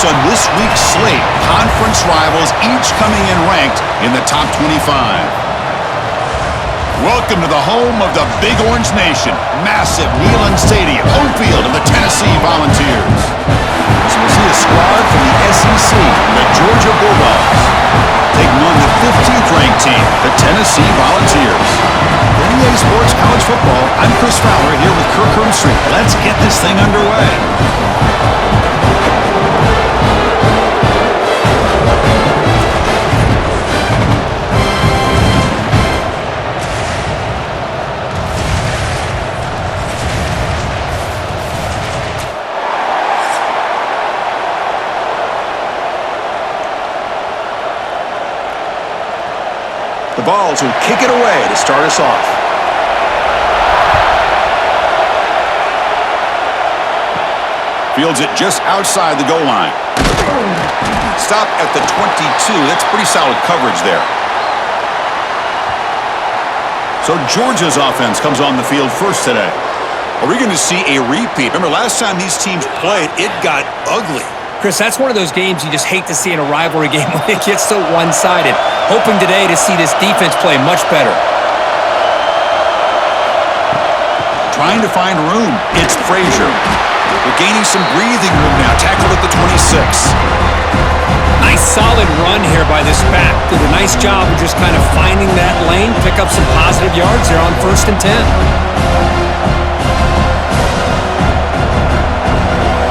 matchups on this week's slate. Conference rivals, each coming in ranked in the top 25. Welcome to the home of the Big Orange Nation. Massive Neyland Stadium, home field of the Tennessee Volunteers. So we'll see a squad from the SEC, the Georgia Bulldogs, taking on the 15th ranked team, the Tennessee Volunteers. For NCAA Sports College Football, I'm Chris Fowler here with Kirk Hermstreet. Let's get this thing underway. The Vols will kick it away to start us off. Fields it just outside the goal line. Stop at the 22. That's pretty solid coverage there. So Georgia's offense comes on the field first today. Are we going to see a repeat? Remember, last time these teams played, it got ugly. Chris, that's one of those games you just hate to see in a rivalry game when it gets so one-sided. Hoping today to see this defense play much better. Trying to find room. It's Frazier. We're gaining some breathing room now. Tackle at the 26. Nice solid run here by this back. Did a nice job of just kind of finding that lane. Pick up some positive yards there on 1st and 10.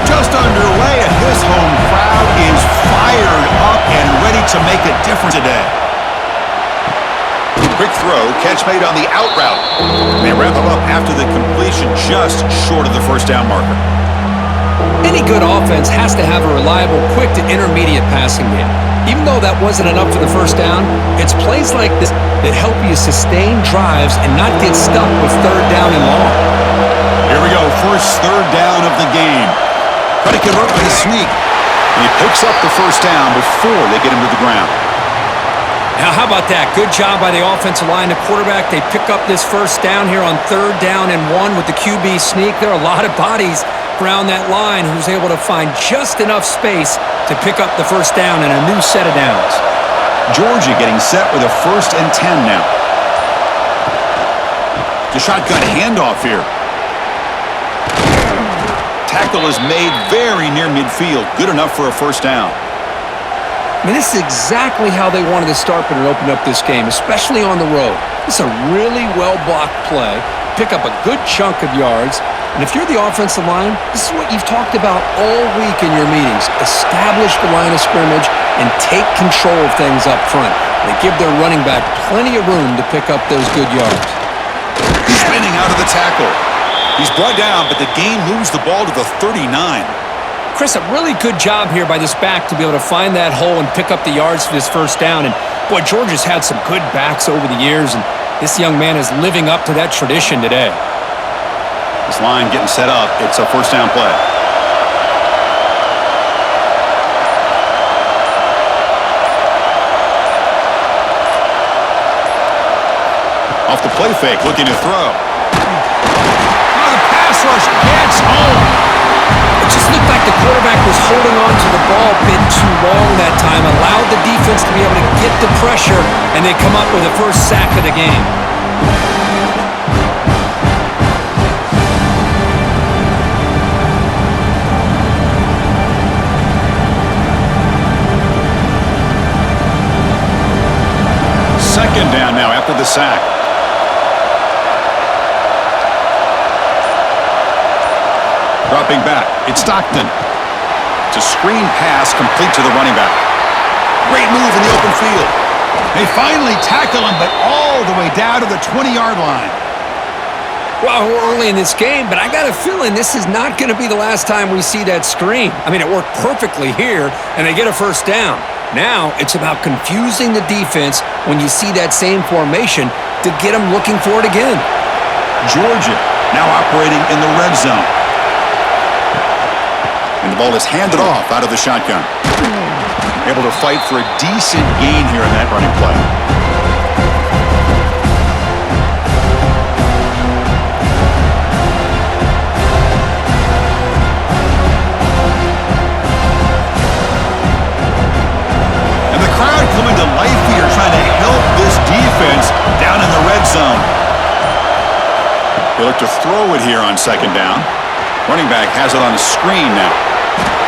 Just underway, and this home crowd is fired up and ready to make a difference today. Quick throw, catch made on the out route. They wrap him up after the completion, just short of the first down marker. Any good offense has to have a reliable, quick to intermediate passing game. Even though that wasn't enough for the first down, it's plays like this that help you sustain drives and not get stuck with 3rd down and long. Here we go, first 3rd down of the game. Try to convert with a sneak. And he picks up the first down before they get him to the ground. Now, how about that? Good job by the offensive line. The quarterback, they pick up this first down here on 3rd down and 1 with the QB sneak. There are a lot of bodies around that line who's able to find just enough space to pick up the first down and a new set of downs. Georgia getting set with a 1st and 10 now. The shotgun handoff here. Tackle is made very near midfield. Good enough for a first down. I mean, this is exactly how they wanted to start when it opened up this game, especially on the road. It's a really well-blocked play. Pick up a good chunk of yards. And if you're the offensive line, this is what you've talked about all week in your meetings. Establish the line of scrimmage and take control of things up front. They give their running back plenty of room to pick up those good yards. He's spinning out of the tackle. He's brought down, but the game moves the ball to the 39. Chris, a really good job here by this back to be able to find that hole and pick up the yards for this first down. And, boy, Georgia's had some good backs over the years, and this young man is living up to that tradition today. This line getting set up. It's a first down play. Off the play fake, looking to throw. Pass rush gets home. It just looked like the quarterback was holding on to the ball a bit too long that time, allowed the defense to be able to get the pressure, and they come up with the first sack of the game. Second down now after the sack. Dropping back, it's Stockton. It's a screen pass complete to the running back. Great move in the open field. They finally tackle him, but all the way down to the 20-yard line. Well, we're early in this game, but I got a feeling this is not going to be the last time we see that screen. I mean, it worked perfectly here, and they get a first down. Now, it's about confusing the defense when you see that same formation to get them looking for it again. Georgia now operating in the red zone. And the ball is handed off out of the shotgun. Able to fight for a decent gain here in that running play. to throw it here on second down. Running back has it on the screen now.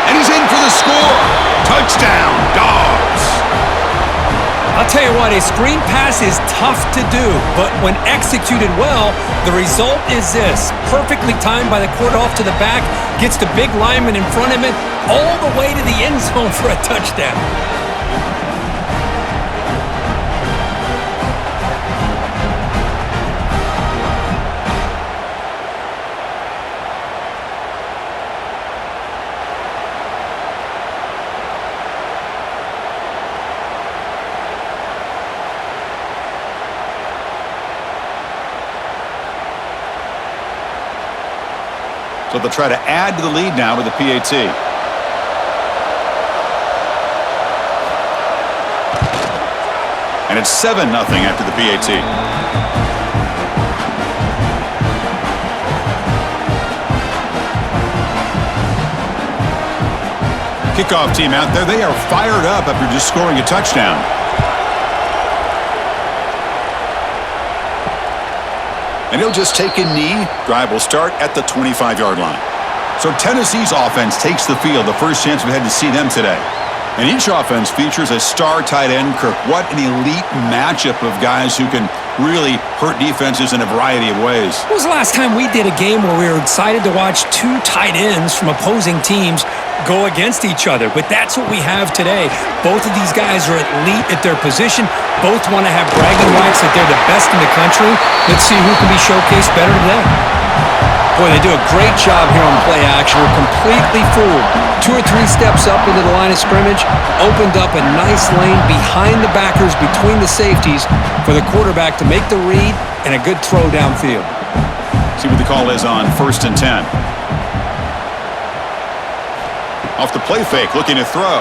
And he's in for the score. Touchdown, Dogs. I'll tell you what, a screen pass is tough to do, but when executed well, the result is this. Perfectly timed by the quarter off to the back, gets the big lineman in front of him, all the way to the end zone for a touchdown. So they'll try to add to the lead now with the PAT. And it's 7-0 after the PAT. Kickoff team out there. They are fired up after just scoring a touchdown. And he'll just take a knee. Drive will start at the 25-yard line. So Tennessee's offense takes the field. The first chance we've had to see them today. And each offense features a star tight end, Kirk. What an elite matchup of guys who can really hurt defenses in a variety of ways. When was the last time we did a game where we were excited to watch two tight ends from opposing teams go against each other? But that's what we have today. Both of these guys are elite at their position. Both want to have bragging rights that they're the best in the country. Let's see who can be showcased better today. Boy, they do a great job here on play action. We're completely fooled. 2 or 3 steps up into the line of scrimmage, opened up a nice lane behind the backers, between the safeties, for the quarterback to make the read and a good throw downfield. See what the call is on 1st and 10. Off the play fake, looking to throw.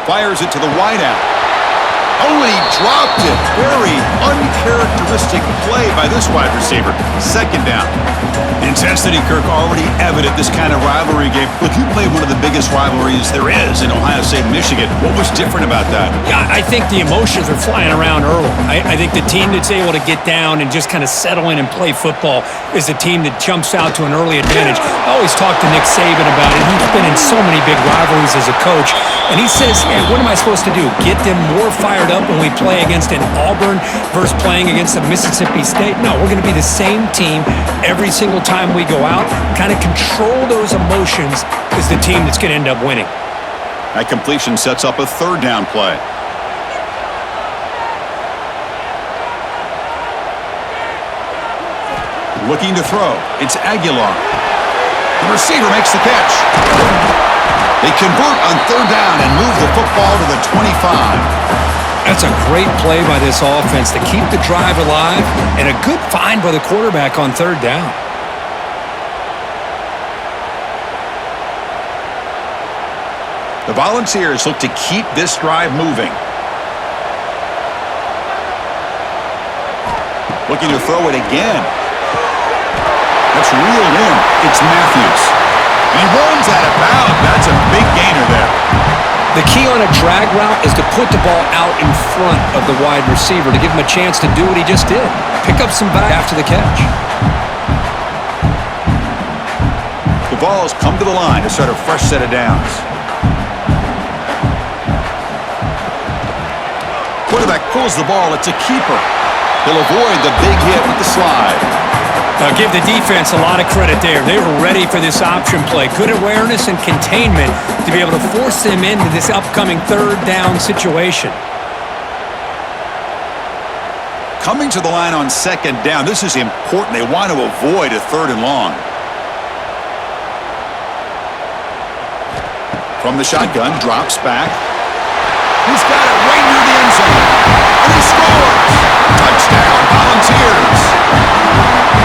Fires it to the wideout. Oh, and he dropped it. Very uncharacteristic play by this wide receiver. Second down. The intensity, Kirk, already evident this kind of rivalry game. Look, you played one of the biggest rivalries there is in Ohio State, Michigan. What was different about that? Yeah, I think the emotions are flying around early. I think the team that's able to get down and just kind of settle in and play football is the team that jumps out to an early advantage. I always talk to Nick Saban about it. He's been in so many big rivalries as a coach, and he says, hey, what am I supposed to do? Get them more fired up when we play against an Auburn versus playing against a Mississippi State? No, we're going to be the same team every single time we go out. Kind of control those emotions is the team that's going to end up winning. That completion sets up a 3rd down play. Looking to throw. It's Aguilar. The receiver makes the catch. They convert on 3rd down and move the football to the 25. That's a great play by this offense to keep the drive alive, and a good find by the quarterback on 3rd down. The Volunteers look to keep this drive moving. Looking to throw it again. That's reeled in. It's Matthews. And he runs out of bounds. That's a big gainer there. The key on a drag route is to put the ball out in front of the wide receiver to give him a chance to do what he just did. Pick up some back after the catch. The Vols come to the line to start a fresh set of downs. Quarterback pulls the ball. It's a keeper. He'll avoid the big hit with the slide. Give the defense a lot of credit there. They were ready for this option play. Good awareness and containment to be able to force them into this upcoming 3rd down situation. Coming to the line on 2nd down, this is important. They want to avoid a 3rd and long. From the shotgun, drops back. He's got it right near the end zone. And he scores! Touchdown, Volunteers!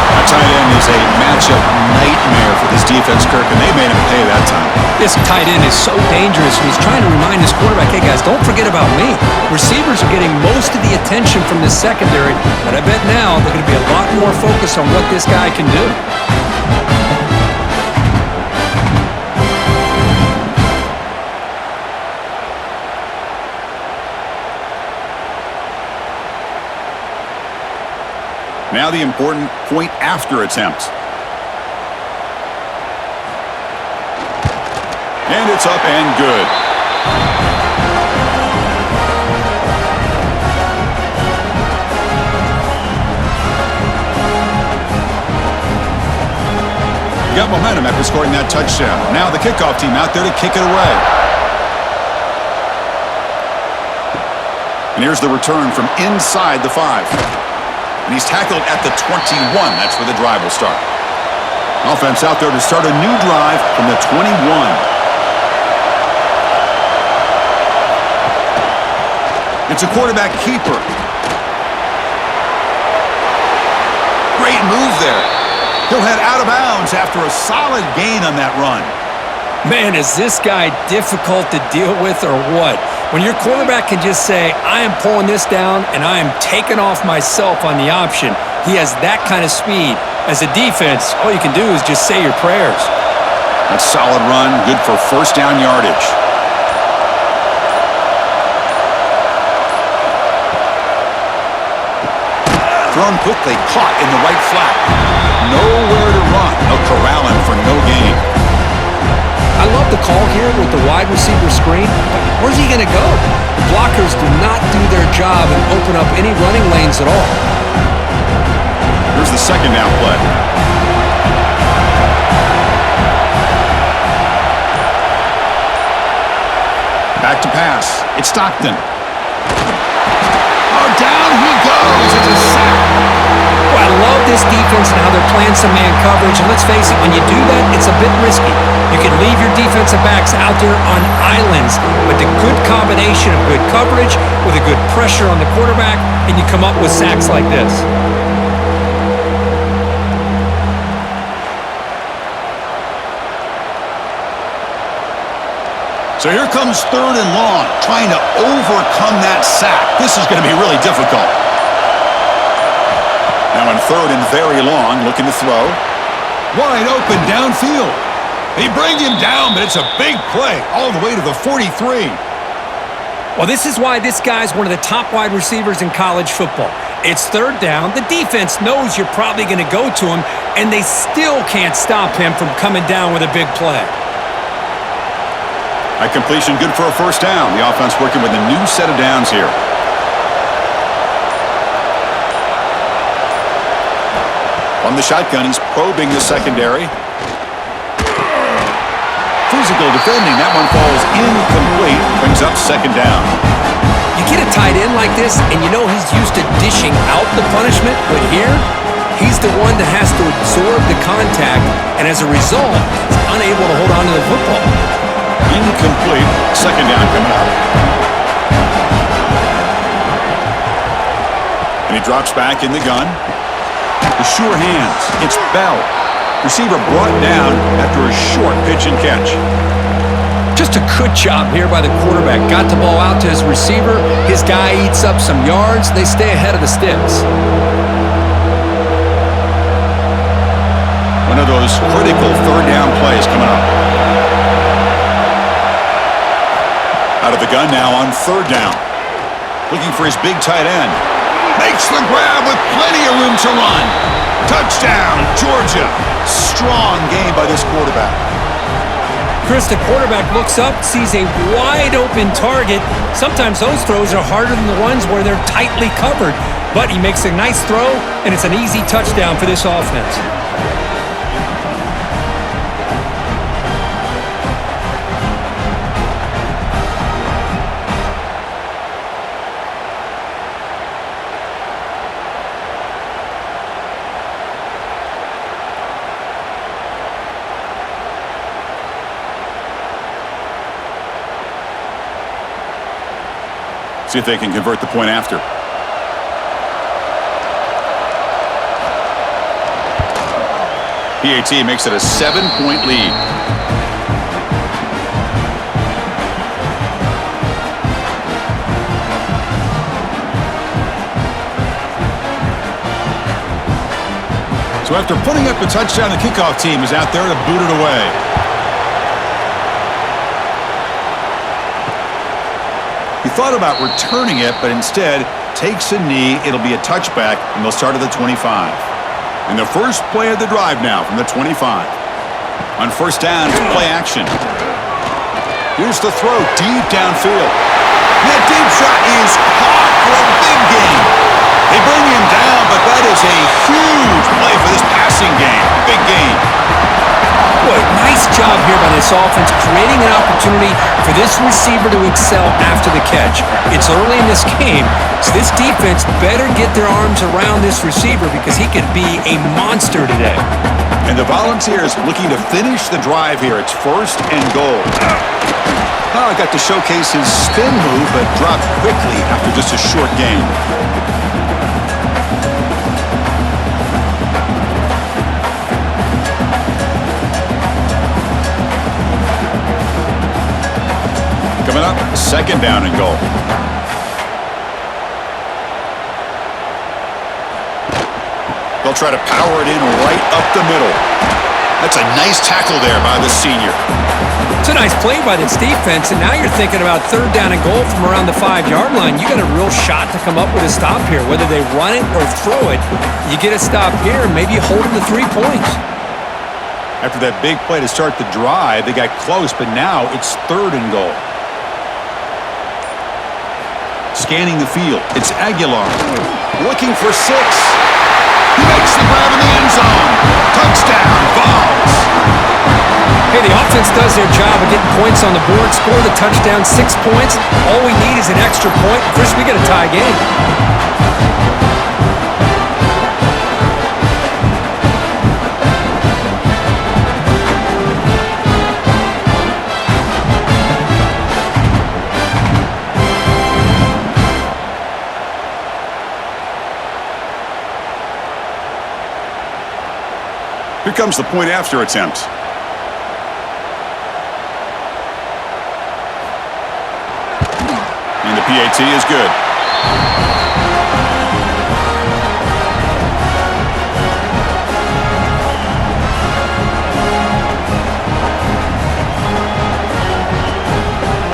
That tight end is a matchup nightmare for this defense, Kirk, and they made him pay that time. This tight end is so dangerous. He's trying to remind his quarterback, hey, guys, don't forget about me. Receivers are getting most of the attention from this secondary, but I bet now they're going to be a lot more focused on what this guy can do. Now the important point after attempt. And it's up and good. Got momentum after scoring that touchdown. Now the kickoff team out there to kick it away. And here's the return from inside the 5. And he's tackled at the 21. That's where the drive will start. Offense out there to start a new drive from the 21. It's a quarterback keeper. Great move there. He'll head out of bounds after a solid gain on that run. Man, is this guy difficult to deal with or what? When your quarterback can just say, I am pulling this down and I am taking off myself on the option, he has that kind of speed. As a defense, all you can do is just say your prayers. That's a solid run, good for first down yardage. Thrown quickly, caught in the right flat. Nowhere to run. They'll corral him for no gain. I love the call here with the wide receiver screen, but where's he going to go? The blockers do not do their job and open up any running lanes at all. Here's the second down play. Back to pass. It's Stockton. Oh, down he goes. It's a sack. Well, I love this defense and how they're playing some man coverage. And let's face it, when you do that, it's a bit risky. You can leave your defensive backs out there on islands, but the good combination of good coverage with a good pressure on the quarterback, and you come up with sacks like this. So here comes third and long, trying to overcome that sack. This is going to be really difficult. Now on third and very long, looking to throw. Wide open downfield. They bring him down, but it's a big play all the way to the 43. Well, this is why this guy's one of the top wide receivers in college football. It's third down. The defense knows you're probably going to go to him, and they still can't stop him from coming down with a big play. That completion good for a first down. The offense working with a new set of downs here. On the shotgun, he's probing the secondary. Physical defending. That one falls incomplete. Brings up second down. You get a tight end like this, and you know he's used to dishing out the punishment, but here, he's the one that has to absorb the contact, and as a result, he's unable to hold on to the football. Incomplete. Second down coming up. And he drops back in the gun. The sure hands. It's Bell. Receiver brought down after a short pitch and catch. Just a good job here by the quarterback. Got the ball out to his receiver. His guy eats up some yards. They stay ahead of the sticks. One of those critical third down plays coming up. Out of the gun now on third down. Looking for his big tight end. Makes the grab with plenty of room to run. Touchdown, Georgia. Strong game by this quarterback. Chris, the quarterback looks up, sees a wide-open target. Sometimes those throws are harder than the ones where they're tightly covered. But he makes a nice throw, and it's an easy touchdown for this offense. See if they can convert the point after. PAT makes it a 7-point lead. So after putting up a touchdown, the kickoff team is out there to boot it away. He thought about returning it, but instead takes a knee. It'll be a touchback, and they'll start at the 25. And the first play of the drive now from the 25. On first down, it's play action. Here's the throw deep downfield. That deep shot is caught for a big gain. They bring him down, but that is a huge play for this passing game. Big gain. Boy, nice job here by this offense, creating an opportunity for this receiver to excel after the catch. It's early in this game, so this defense better get their arms around this receiver because he could be a monster today. And the Volunteers looking to finish the drive here. It's first and goal. Oh, got to showcase his spin move, but dropped quickly after just a short gain. Coming up, second down and goal. They'll try to power it in right up the middle. That's a nice tackle there by the senior. It's a nice play by this defense, and now you're thinking about third down and goal from around the 5-yard line. You got a real shot to come up with a stop here. Whether they run it or throw it, you get a stop here and maybe hold them to 3 points. After that big play to start the drive, they got close, but now it's third and goal. Scanning the field, it's Aguilar. Looking for 6. He makes the grab in the end zone. Touchdown, Vols. Hey, the offense does their job of getting points on the board, score the touchdown, 6 points. All we need is an extra point. First, we got a tie game. Here comes the point after attempt. And the PAT is good.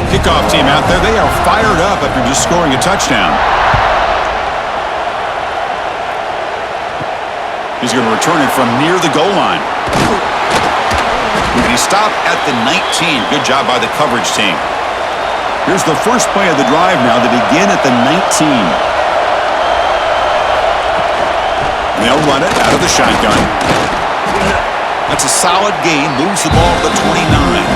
Kickoff team out there, they are fired up after just scoring a touchdown. He's going to return it from near the goal line. And he stopped at the 19. Good job by the coverage team. Here's the first play of the drive now to begin at the 19. And they'll run it out of the shotgun. That's a solid gain. Moves the ball to the 29.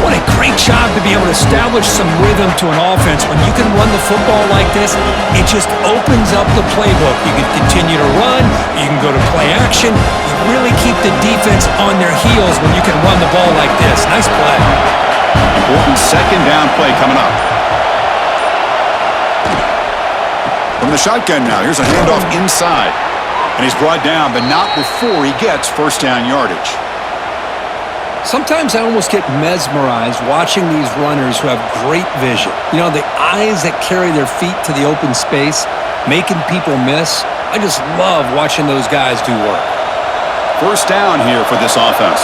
What a great job to be able to establish some rhythm to an offense. When you can run the football like this, it just opens up the playbook. You can continue to run. You can go to play action. You really keep the defense on their heels when you can run the ball like this. Nice play. Important second down play coming up. From the shotgun now, here's a handoff inside. And he's brought down, but not before he gets first down yardage. Sometimes I almost get mesmerized watching these runners who have great vision. You know, the eyes that carry their feet to the open space, making people miss. I just love watching those guys do work. First down here for this offense.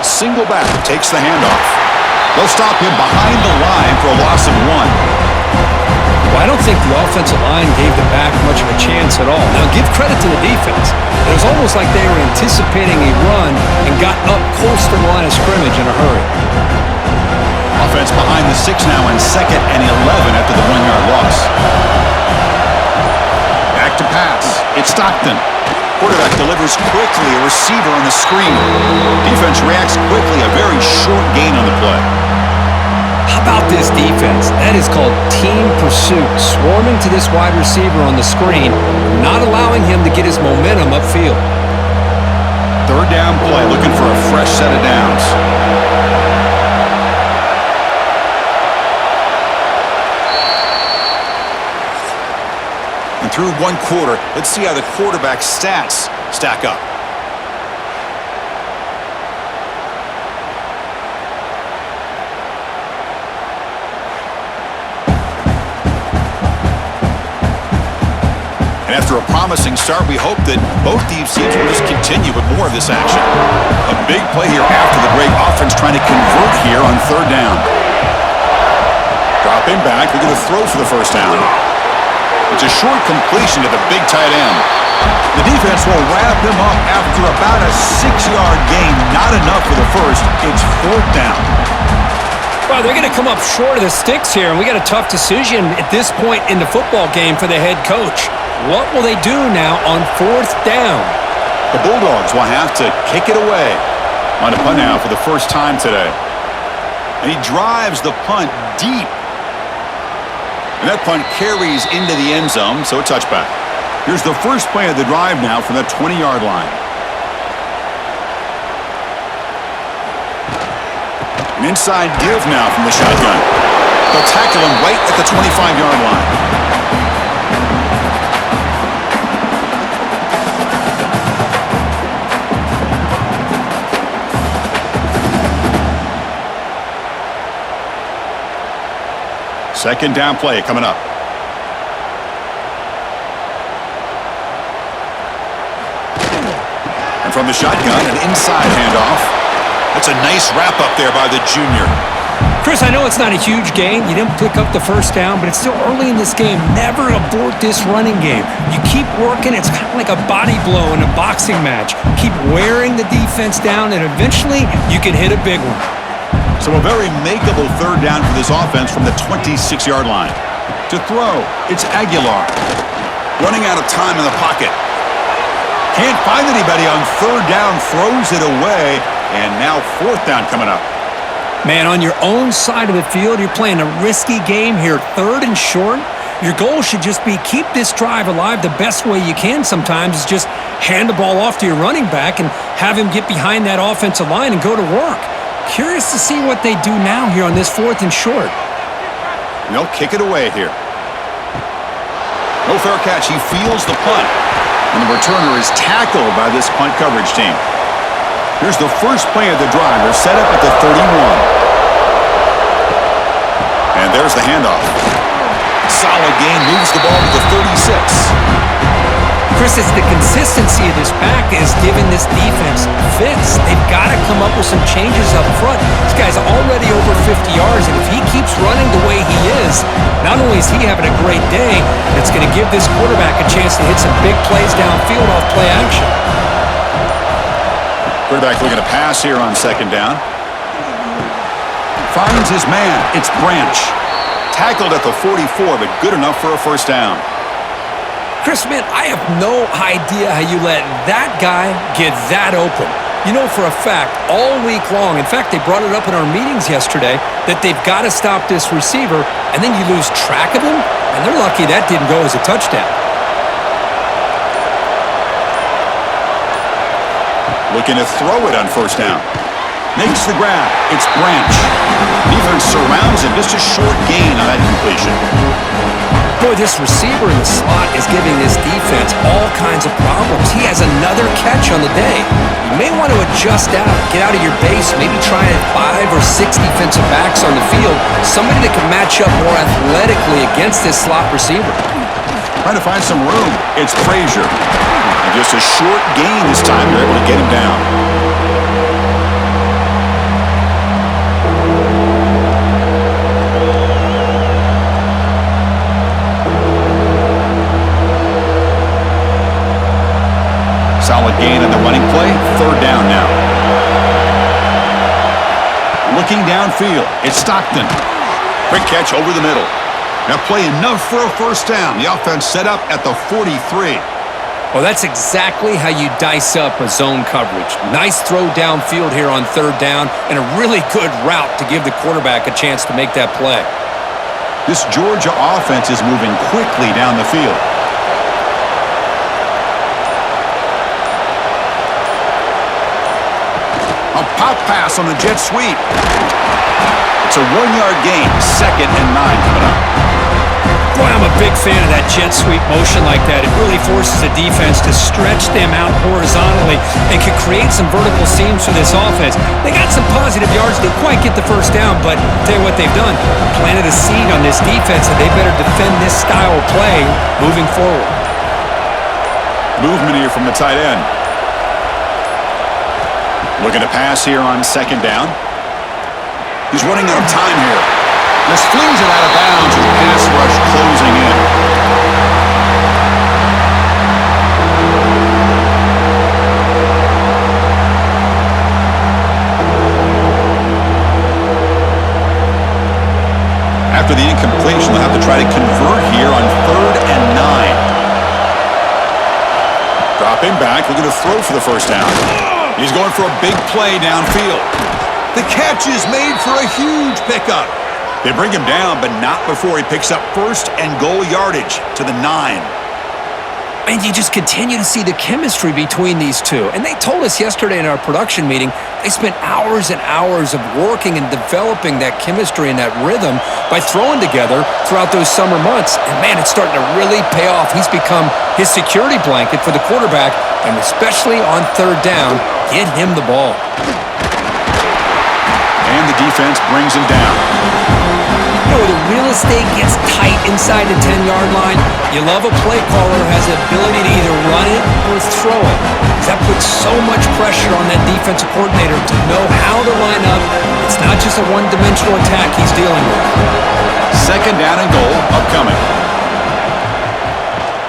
Single back takes the handoff. They'll stop him behind the line for a loss of 1. Well, I don't think the offensive line gave the back much of a chance at all. Now, give credit to the defense. It was almost like they were anticipating a run and got up close to the line of scrimmage in a hurry. Offense behind the 6 now in 2nd and 11 after the 1-yard loss. Back to pass. It's Stockton. Quarterback delivers quickly, a receiver on the screen. Defense reacts quickly, a very short gain on the play. How about this defense? That is called team pursuit. Swarming to this wide receiver on the screen, not allowing him to get his momentum upfield. Third down play, looking for a fresh set of downs. And through 1 quarter, let's see how the quarterback's stats stack up. And after a promising start, we hope that both these teams will just continue with more of this action. A big play here after the great offense trying to convert here on third down. Dropping back, they're going to throw for the first down. It's a short completion to the big tight end. The defense will wrap him up after about a 6-yard gain. Not enough for the first. It's fourth down. Well, they're going to come up short of the sticks here, and we got a tough decision at this point in the football game for the head coach. What will they do now on fourth down? The Bulldogs will have to kick it away on a punt now for the first time today. And he drives the punt deep. And that punt carries into the end zone, so a touchback. Here's the first play of the drive now from the 20-yard line. An inside give now from the shotgun. They'll tackle him right at the 25-yard line. Second down play coming up. And from the shotgun, an inside handoff. That's a nice wrap-up there by the junior. Chris, I know it's not a huge gain. You didn't pick up the first down, but it's still early in this game. Never abort this running game. You keep working. It's kind of like a body blow in a boxing match. Keep wearing the defense down, and eventually you can hit a big one. So a very makeable third down for this offense from the 26-yard line. To throw, it's Aguilar. Running out of time in the pocket. Can't find anybody on third down, throws it away, and now fourth down coming up. Man, on your own side of the field, you're playing a risky game here, third and short. Your goal should just be keep this drive alive the best way you can sometimes is just hand the ball off to your running back and have him get behind that offensive line and go to work. Curious to see what they do now here on this fourth and short. And they'll kick it away here. No fair catch. He fields the punt. And the returner is tackled by this punt coverage team. Here's the first play of the drive. They're set up at the 31. And there's the handoff. Solid gain, moves the ball to the 36. Chris, it's the consistency of this back is giving this defense fits. They've got to come up with some changes up front. This guy's already over 50 yards, and if he keeps running the way he is, not only is he having a great day, it's going to give this quarterback a chance to hit some big plays downfield off play action. Quarterback looking to pass here on second down. Finds his man. It's Branch. Tackled at the 44, but good enough for a first down. Chris, man, I have no idea how you let that guy get that open. You know for a fact, all week long, in fact, they brought it up in our meetings yesterday, that they've got to stop this receiver, and then you lose track of him, and they're lucky that didn't go as a touchdown. Looking to throw it on first down. Makes the grab. It's Branch. Defense surrounds him. Just a short gain on that completion. Boy, this receiver in the slot is giving this defense all kinds of problems. He has another catch on the day. You may want to adjust out, get out of your base, maybe try 5 or 6 defensive backs on the field, somebody that can match up more athletically against this slot receiver. Trying to find some room. It's Frazier. And just a short gain this time. They're able to get him down. Solid gain on the running play. Third down now. Looking downfield. It's Stockton. Quick catch over the middle. Now play enough for a first down. The offense set up at the 43. Well, that's exactly how you dice up a zone coverage. Nice throw downfield here on third down and a really good route to give the quarterback a chance to make that play. This Georgia offense is moving quickly down the field. A pop pass on the jet sweep. It's a 1-yard gain. 2nd and 9 coming up. Boy, I'm a big fan of that jet sweep motion like that. It really forces the defense to stretch them out horizontally and can create some vertical seams for this offense. They got some positive yards. Didn't quite get the first down, but I'll tell you what they've done. Planted a seed on this defense, and they better defend this style of play moving forward. Movement here from the tight end. Looking to pass here on second down. He's running out of time here. This flings it out of bounds with pass rush closing in. After the incompletion, they'll have to try to convert here on 3rd and 9. Dropping back, looking to throw for the first down. He's going for a big play downfield. The catch is made for a huge pickup. They bring him down, but not before he picks up 1st and goal yardage to the 9. And you just continue to see the chemistry between these two. And they told us yesterday in our production meeting, they spent hours and hours of working and developing that chemistry and that rhythm by throwing together throughout those summer months. And man, it's starting to really pay off. He's become his security blanket for the quarterback, and especially on 3rd down, get him the ball. And the defense brings him down. You know, the real estate gets tight inside the 10-yard line. You love a play caller who has the ability to either run it or throw it. That puts so much pressure on that defensive coordinator to know how to line up. It's not just a one-dimensional attack he's dealing with. 2nd down and goal upcoming.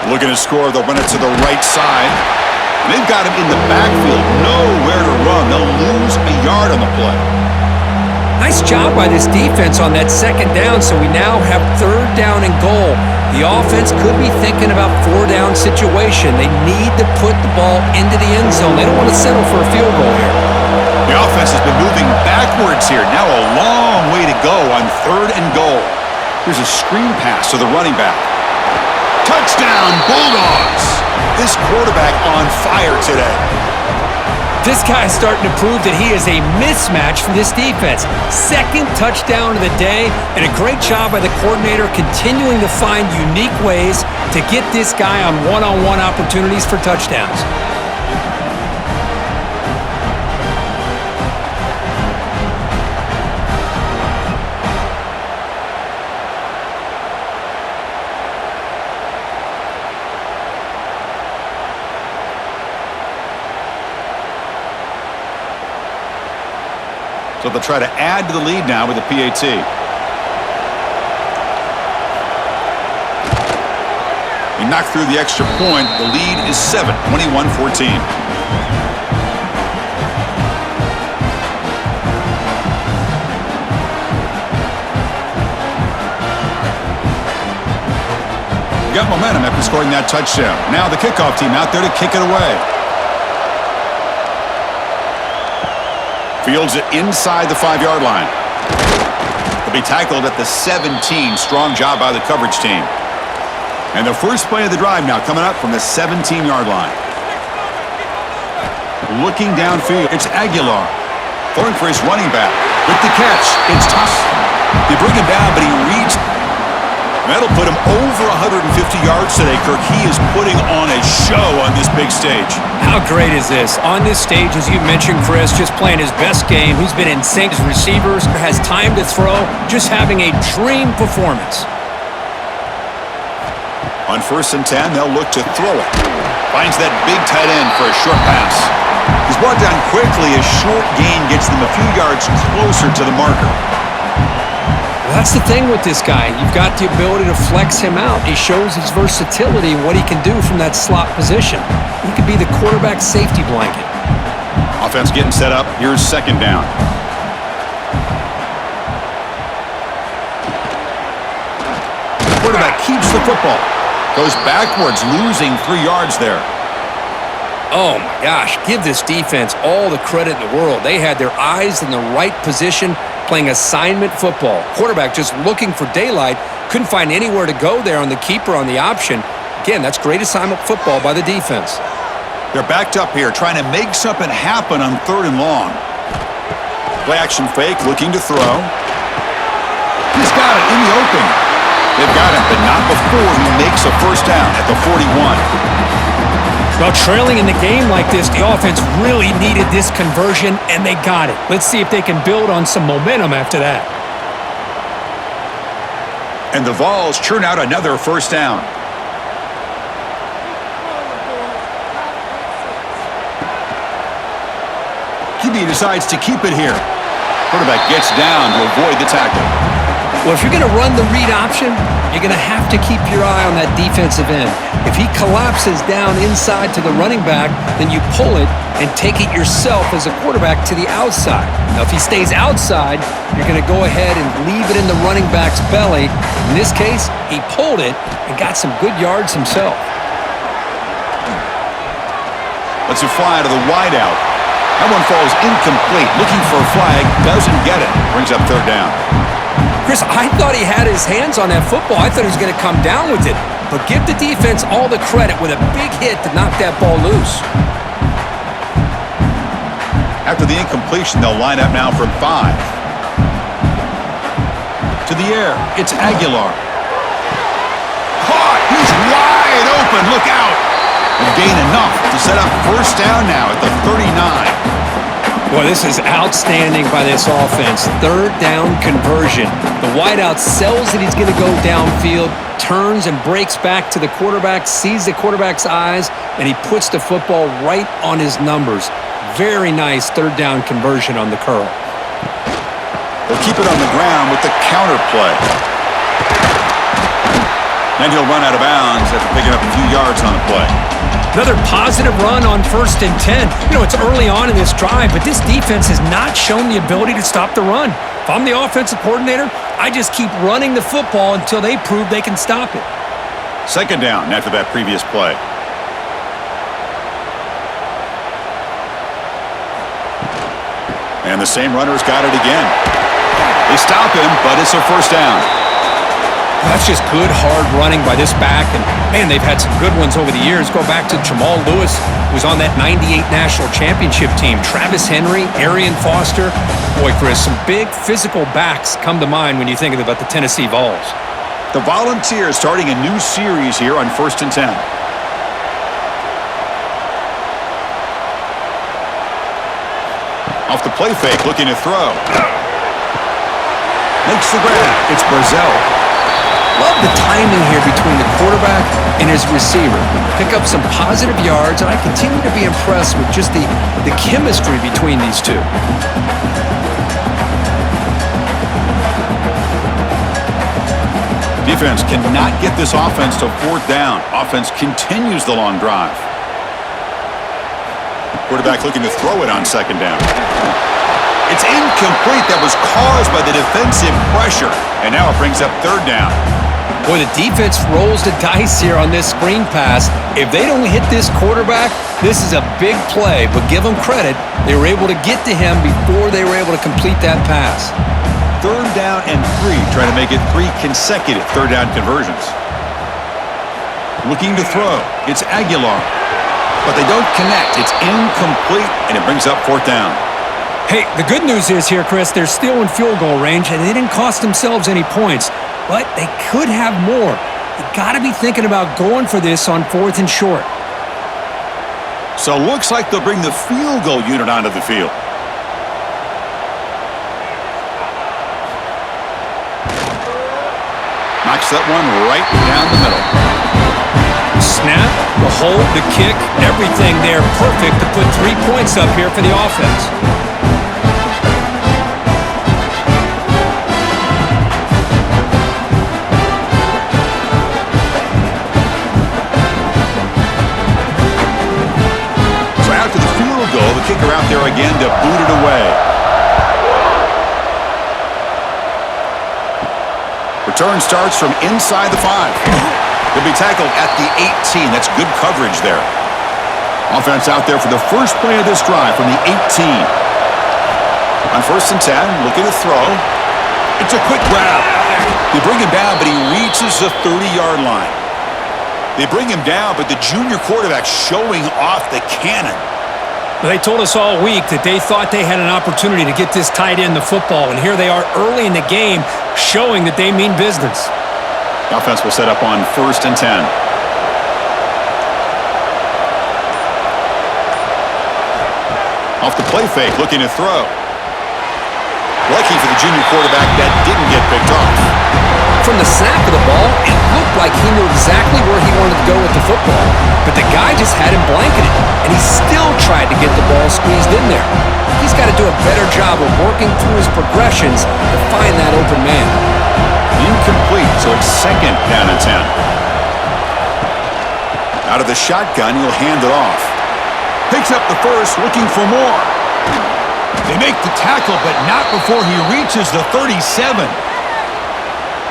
Looking to score, they'll run it to the right side. And they've got him in the backfield. Nowhere to run. They'll lose a yard on the play. Nice job by this defense on that 2nd down, so we now have 3rd down and goal. The offense could be thinking about 4-down situation. They need to put the ball into the end zone. They don't want to settle for a field goal here. The offense has been moving backwards here. Now a long way to go on 3rd and goal. Here's a screen pass to the running back. Touchdown, Bulldogs! This quarterback on fire today. This guy is starting to prove that he is a mismatch for this defense. 2nd touchdown of the day, and a great job by the coordinator continuing to find unique ways to get this guy on one-on-one opportunities for touchdowns. So they'll try to add to the lead now with the PAT. He knocked through the extra point. The lead is 7, 21-14. Got momentum after scoring that touchdown. Now the kickoff team out there to kick it away. Fields it inside the 5-yard line. He'll be tackled at the 17. Strong job by the coverage team. And the first play of the drive now coming up from the 17-yard line. Looking downfield, it's Aguilar. Throwing for his running back. With the catch, it's tough. They bring him down, but he reads. That'll put him over 150 yards today, Kirk. He is putting on a show on this big stage. How great is this? On this stage, as you mentioned, Chris, just playing his best game. He's been in sync. His receivers, has time to throw, just having a dream performance. On 1st and 10, they'll look to throw it. Finds that big tight end for a short pass. He's brought down quickly. A short gain gets them a few yards closer to the marker. Well, that's the thing with this guy. You've got the ability to flex him out. He shows his versatility and what he can do from that slot position. He could be the quarterback safety blanket. Offense getting set up. Here's 2nd down. Quarterback keeps the football. Goes backwards, losing 3 yards there. Oh, my gosh. Give this defense all the credit in the world. They had their eyes in the right position, playing assignment football. Quarterback just looking for daylight. Couldn't find anywhere to go there on the keeper on the option. Again, that's great assignment football by the defense. They're backed up here, trying to make something happen on 3rd and long. Play action fake, looking to throw. He's got it in the open. They've got him, but not before he makes a first down at the 41. Well, trailing in the game like this, the offense really needed this conversion, and they got it. Let's see if they can build on some momentum after that. And the Vols churn out another first down. QB decides to keep it here. Quarterback gets down to avoid the tackle. Well, if you're going to run the read option, you're going to have to keep your eye on that defensive end. If he collapses down inside to the running back, then you pull it and take it yourself as a quarterback to the outside. Now, if he stays outside, you're going to go ahead and leave it in the running back's belly. In this case, he pulled it and got some good yards himself. Lets it fly to the wideout. That one falls incomplete. Looking for a flag, doesn't get it. Brings up third down. Chris, I thought he had his hands on that football. I thought he was going to come down with it. But give the defense all the credit with a big hit to knock that ball loose. After the incompletion, they'll line up now from 5. To the air, it's Aguilar. Caught! He's wide open. Look out! And gain enough to set up first down now at the 39. Boy, this is outstanding by this offense. Third down conversion. The wideout sells that he's going to go downfield, turns and breaks back to the quarterback, sees the quarterback's eyes, and he puts the football right on his numbers. Very nice third down conversion on the curl. They'll keep it on the ground with the counter play. Then he'll run out of bounds after picking up a few yards on the play. Another positive run on 1st and 10. You know, it's early on in this drive, but this defense has not shown the ability to stop the run. If I'm the offensive coordinator, I just keep running the football until they prove they can stop it. Second down after that previous play. And the same runner's got it again. They stop him, but it's a first down. That's just good, hard running by this back. And, man, they've had some good ones over the years. Go back to Jamal Lewis, who was on that 98 National Championship team. Travis Henry, Arian Foster. Boy, Chris, some big physical backs come to mind when you think about the Tennessee Vols. The Volunteers starting a new series here on 1st and 10. Off the play fake, looking to throw. Makes the grab. It's Brazell. Love the timing here between the quarterback and his receiver. Pick up some positive yards, and I continue to be impressed with just the chemistry between these two. Defense cannot get this offense to 4th down. Offense continues the long drive. Quarterback looking to throw it on 2nd down. It's incomplete. That was caused by the defensive pressure. And now it brings up 3rd down. Boy, the defense rolls the dice here on this screen pass. If they don't hit this quarterback, this is a big play. But give them credit. They were able to get to him before they were able to complete that pass. 3rd down and 3. Trying to make it 3 consecutive 3rd down conversions. Looking to throw. It's Aguilar. But they don't connect. It's incomplete, and it brings up 4th down. Hey, the good news is here, Chris, they're still in field goal range, and they didn't cost themselves any points. But they could have more. You got to be thinking about going for this on 4th and short. So looks like they'll bring the field goal unit onto the field. Knocks that one right down the middle. Snap, the hold, the kick, everything there perfect to put 3 points up here for the offense. So after the field goal, the kicker out there again to boot it away. Return starts from inside the 5. He'll be tackled at the 18. That's good coverage there. Offense out there for the first play of this drive from the 18. On 1st and 10, looking to throw. It's a quick grab. They bring him down, but he reaches the 30-yard line. They bring him down, but the junior quarterback showing off the cannon. They told us all week that they thought they had an opportunity to get this tight end the football, and here they are early in the game showing that they mean business. The offense will set up on 1st and 10. Off the play fake, looking to throw. Lucky for the junior quarterback, that didn't get picked off. From the snap of the ball, it looked like he knew exactly where he wanted to go with the football, but the guy just had him blanketed, and he still tried to get the ball squeezed in there. He's got to do a better job of working through his progressions to find that open man. Incomplete, so it's 2nd down and 10. Out of the shotgun, he'll hand it off. Picks up the first, looking for more. They make the tackle, but not before he reaches the 37.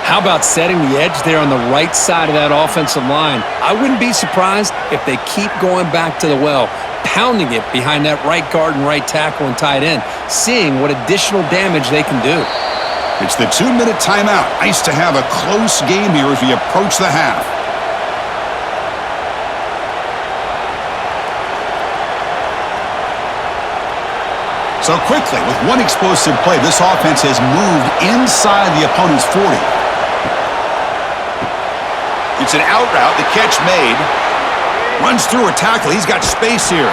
How about setting the edge there on the right side of that offensive line? I wouldn't be surprised if they keep going back to the well, pounding it behind that right guard and right tackle and tight end, seeing what additional damage they can do. It's the 2-minute timeout. Nice to have a close game here as we approach the half. So quickly, with one explosive play, this offense has moved inside the opponent's 40. It's an out route, the catch made. Runs through a tackle, he's got space here.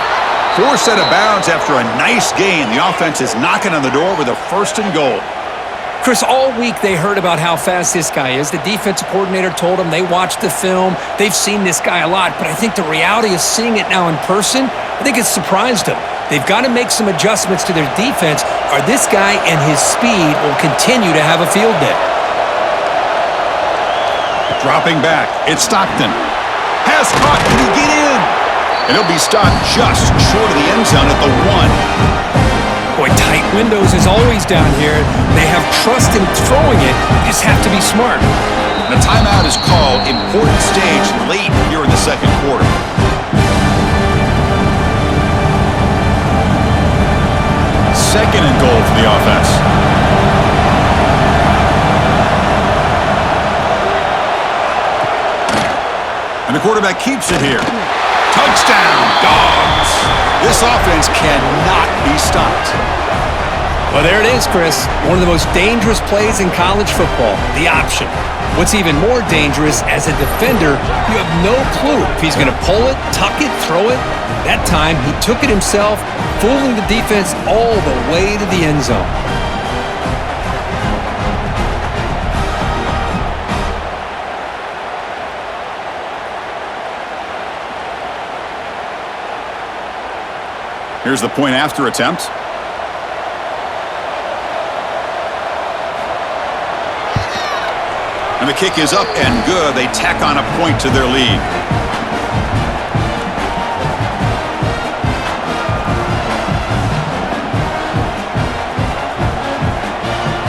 Forced out of bounds after a nice gain. The offense is knocking on the door with a 1st and goal. Chris, all week they heard about how fast this guy is. The defensive coordinator told them they watched the film. They've seen this guy a lot, but I think the reality of seeing it now in person, I think it's surprised them. They've got to make some adjustments to their defense, or this guy and his speed will continue to have a field day. Dropping back, it's Stockton. Pass caught, can he get in? And he'll be stopped just short of the end zone at the 1. Boy, tight windows is always down here. They have trust in throwing it. You just have to be smart. And a timeout is called. Important stage late here in the 2nd quarter. Second and goal for the offense. And the quarterback keeps it here. Touchdown, Dogs! This offense cannot be stopped. Well, there it is, Chris. One of the most dangerous plays in college football, the option. What's even more dangerous, as a defender, you have no clue if he's going to pull it, tuck it, throw it. That time, he took it himself, fooling the defense all the way to the end zone. Here's the point after attempt. And the kick is up and good. They tack on a point to their lead.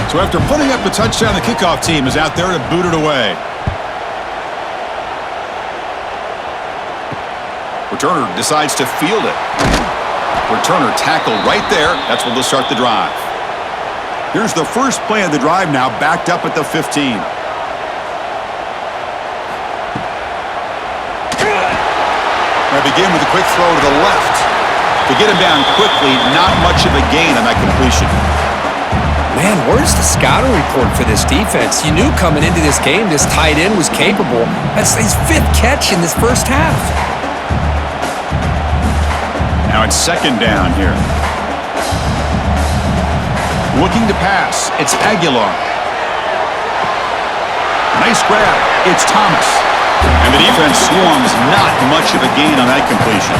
So after putting up the touchdown, the kickoff team is out there to boot it away. Returner decides to field it. Returner tackled right there. That's where they'll start the drive. Here's the first play of the drive now, backed up at the 15. They begin with a quick throw to the left. To get him down quickly, not much of a gain on that completion. Man, where's the scouting report for this defense? You knew coming into this game this tight end was capable. That's his 5th catch in this first half. Now it's 2nd down here. Looking to pass. It's Aguilar. Nice grab. It's Thomas. And the defense swarms, not much of a gain on that completion.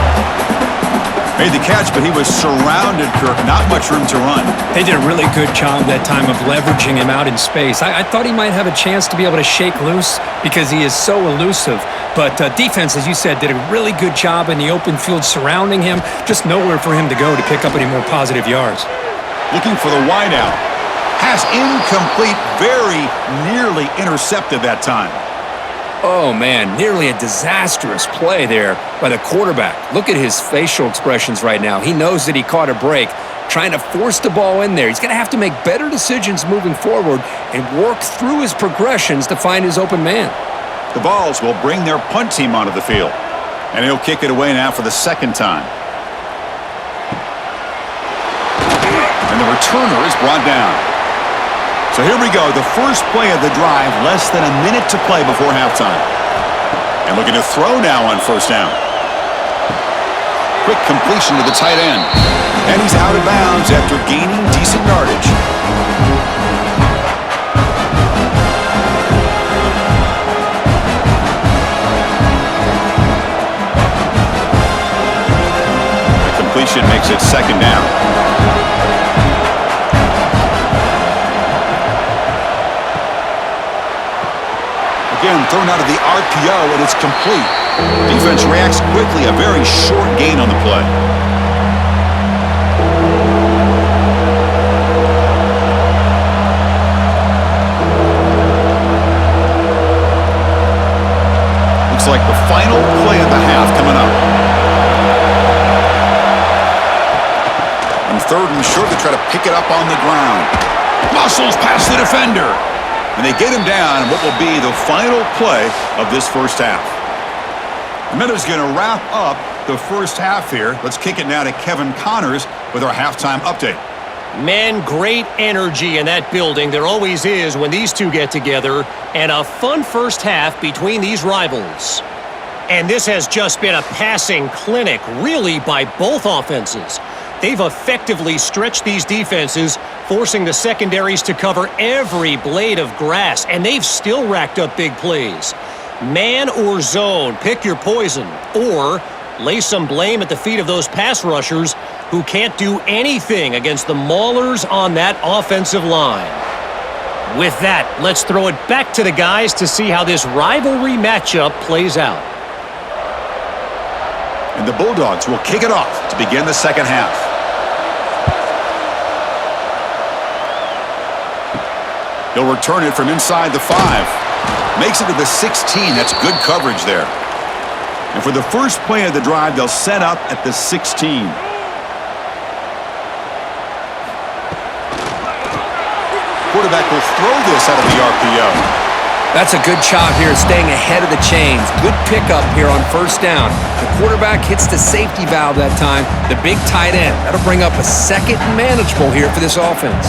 Made the catch, but he was surrounded, Kirk. Not much room to run. They did a really good job that time of leveraging him out in space. I thought he might have a chance to be able to shake loose because he is so elusive. But defense, as you said, did a really good job in the open field surrounding him. Just nowhere for him to go to pick up any more positive yards. Looking for the wideout. Pass incomplete, very nearly intercepted that time. Oh, man, nearly a disastrous play there by the quarterback. Look at his facial expressions right now. He knows that he caught a break, trying to force the ball in there. He's going to have to make better decisions moving forward and work through his progressions to find his open man. The Vols will bring their punt team onto the field, and he'll kick it away now for the 2nd time. And the returner is brought down. So here we go, the first play of the drive, less than a minute to play before halftime. And looking to throw now on 1st down. Quick completion to the tight end. And he's out of bounds after gaining decent yardage. The completion makes it 2nd down. again thrown out of the RPO, and it's complete. Defense reacts quickly, a very short gain on the play. Looks like the final play of the half coming up. On third and short, they try to pick it up on the ground. Muscles past the defender. And they get him down in what will be the final play of this first half. The Minnows going to wrap up the first half here. Let's kick it now to Kevin Connors with our halftime update. Man, great energy in that building. There always is when these two get together. And a fun first half between these rivals. And this has just been a passing clinic, really, by both offenses. They've effectively stretched these defenses, forcing the secondaries to cover every blade of grass, and they've still racked up big plays. Man or zone, pick your poison, or lay some blame at the feet of those pass rushers who can't do anything against the maulers on that offensive line. With that, let's throw it back to the guys to see how this rivalry matchup plays out. And the Bulldogs will kick it off to begin the second half. He'll return it from inside the 5. Makes it to the 16. That's good coverage there. And for the first play of the drive, they'll set up at the 16. Quarterback will throw this out of the RPO. That's a good job here, staying ahead of the chains. Good pickup here on first down. The quarterback hits the safety valve that time. The big tight end. That'll bring up a second and manageable here for this offense.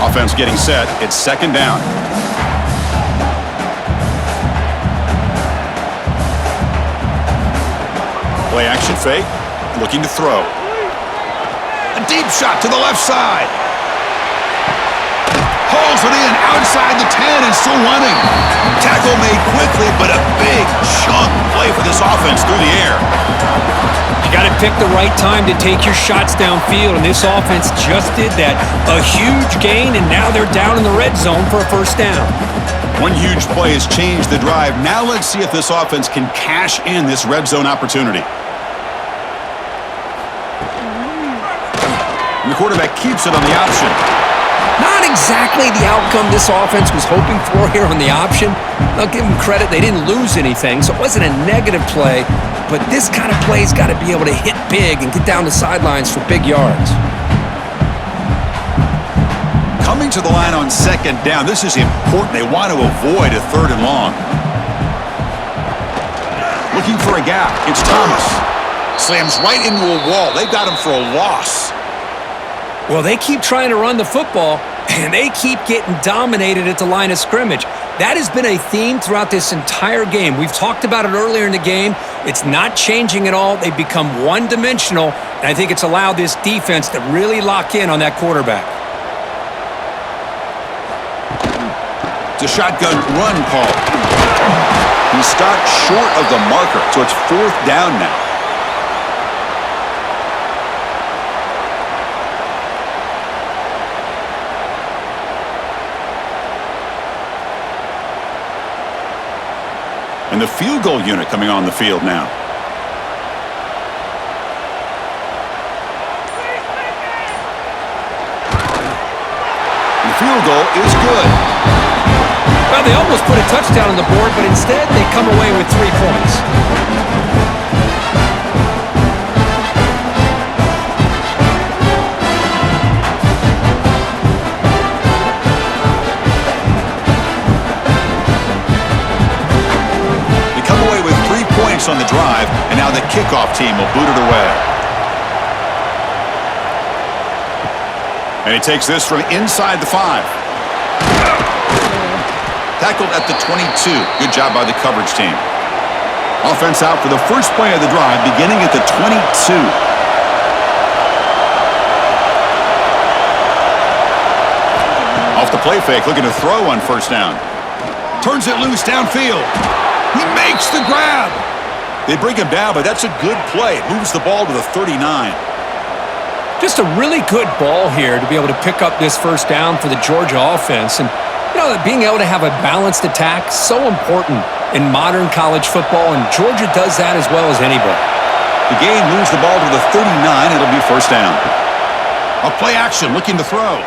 Offense getting set. It's second down. Play action fake. Looking to throw. A deep shot to the left side. Hauls it in outside the 10 and still running. Tackle made quickly, but a big chunk play for this offense through the air. You got to pick the right time to take your shots downfield, and this offense just did that. A huge gain, and now they're down in the red zone for a first down. One huge play has changed the drive. Now let's see if this offense can cash in this red zone opportunity. And the quarterback keeps it on the option. Not exactly the outcome this offense was hoping for here on the option. I'll give them credit, they didn't lose anything, so it wasn't a negative play, but this kind of play's got to be able to hit big and get down the sidelines for big yards. Coming to the line on second down, this is important. They want to avoid a third and long. Looking for a gap, it's Thomas. Slams right into a wall. They've got him for a loss. Well, they keep trying to run the football, and they keep getting dominated at the line of scrimmage. That has been a theme throughout this entire game. We've talked about it earlier in the game. It's not changing at all. They've become one-dimensional, and I think it's allowed this defense to really lock in on that quarterback. It's a shotgun run call. He stopped short of the marker, so it's fourth down now. And the field goal unit coming on the field now. The field goal is good. Well, they almost put a touchdown on the board, but instead they come away with 3 points. On the drive, and now the kickoff team will boot it away. And he takes this from inside the 5. Tackled at the 22. Good job by the coverage team. Offense out for the first play of the drive, beginning at the 22. Off the play fake, looking to throw on first down. Turns it loose downfield. He makes the grab. They bring him down, but that's a good play. It moves the ball to the 39. Just a really good ball here to be able to pick up this first down for the Georgia offense. And, being able to have a balanced attack is so important in modern college football, and Georgia does that as well as anybody. The game moves the ball to the 39. It'll be first down. A play action, looking to throw.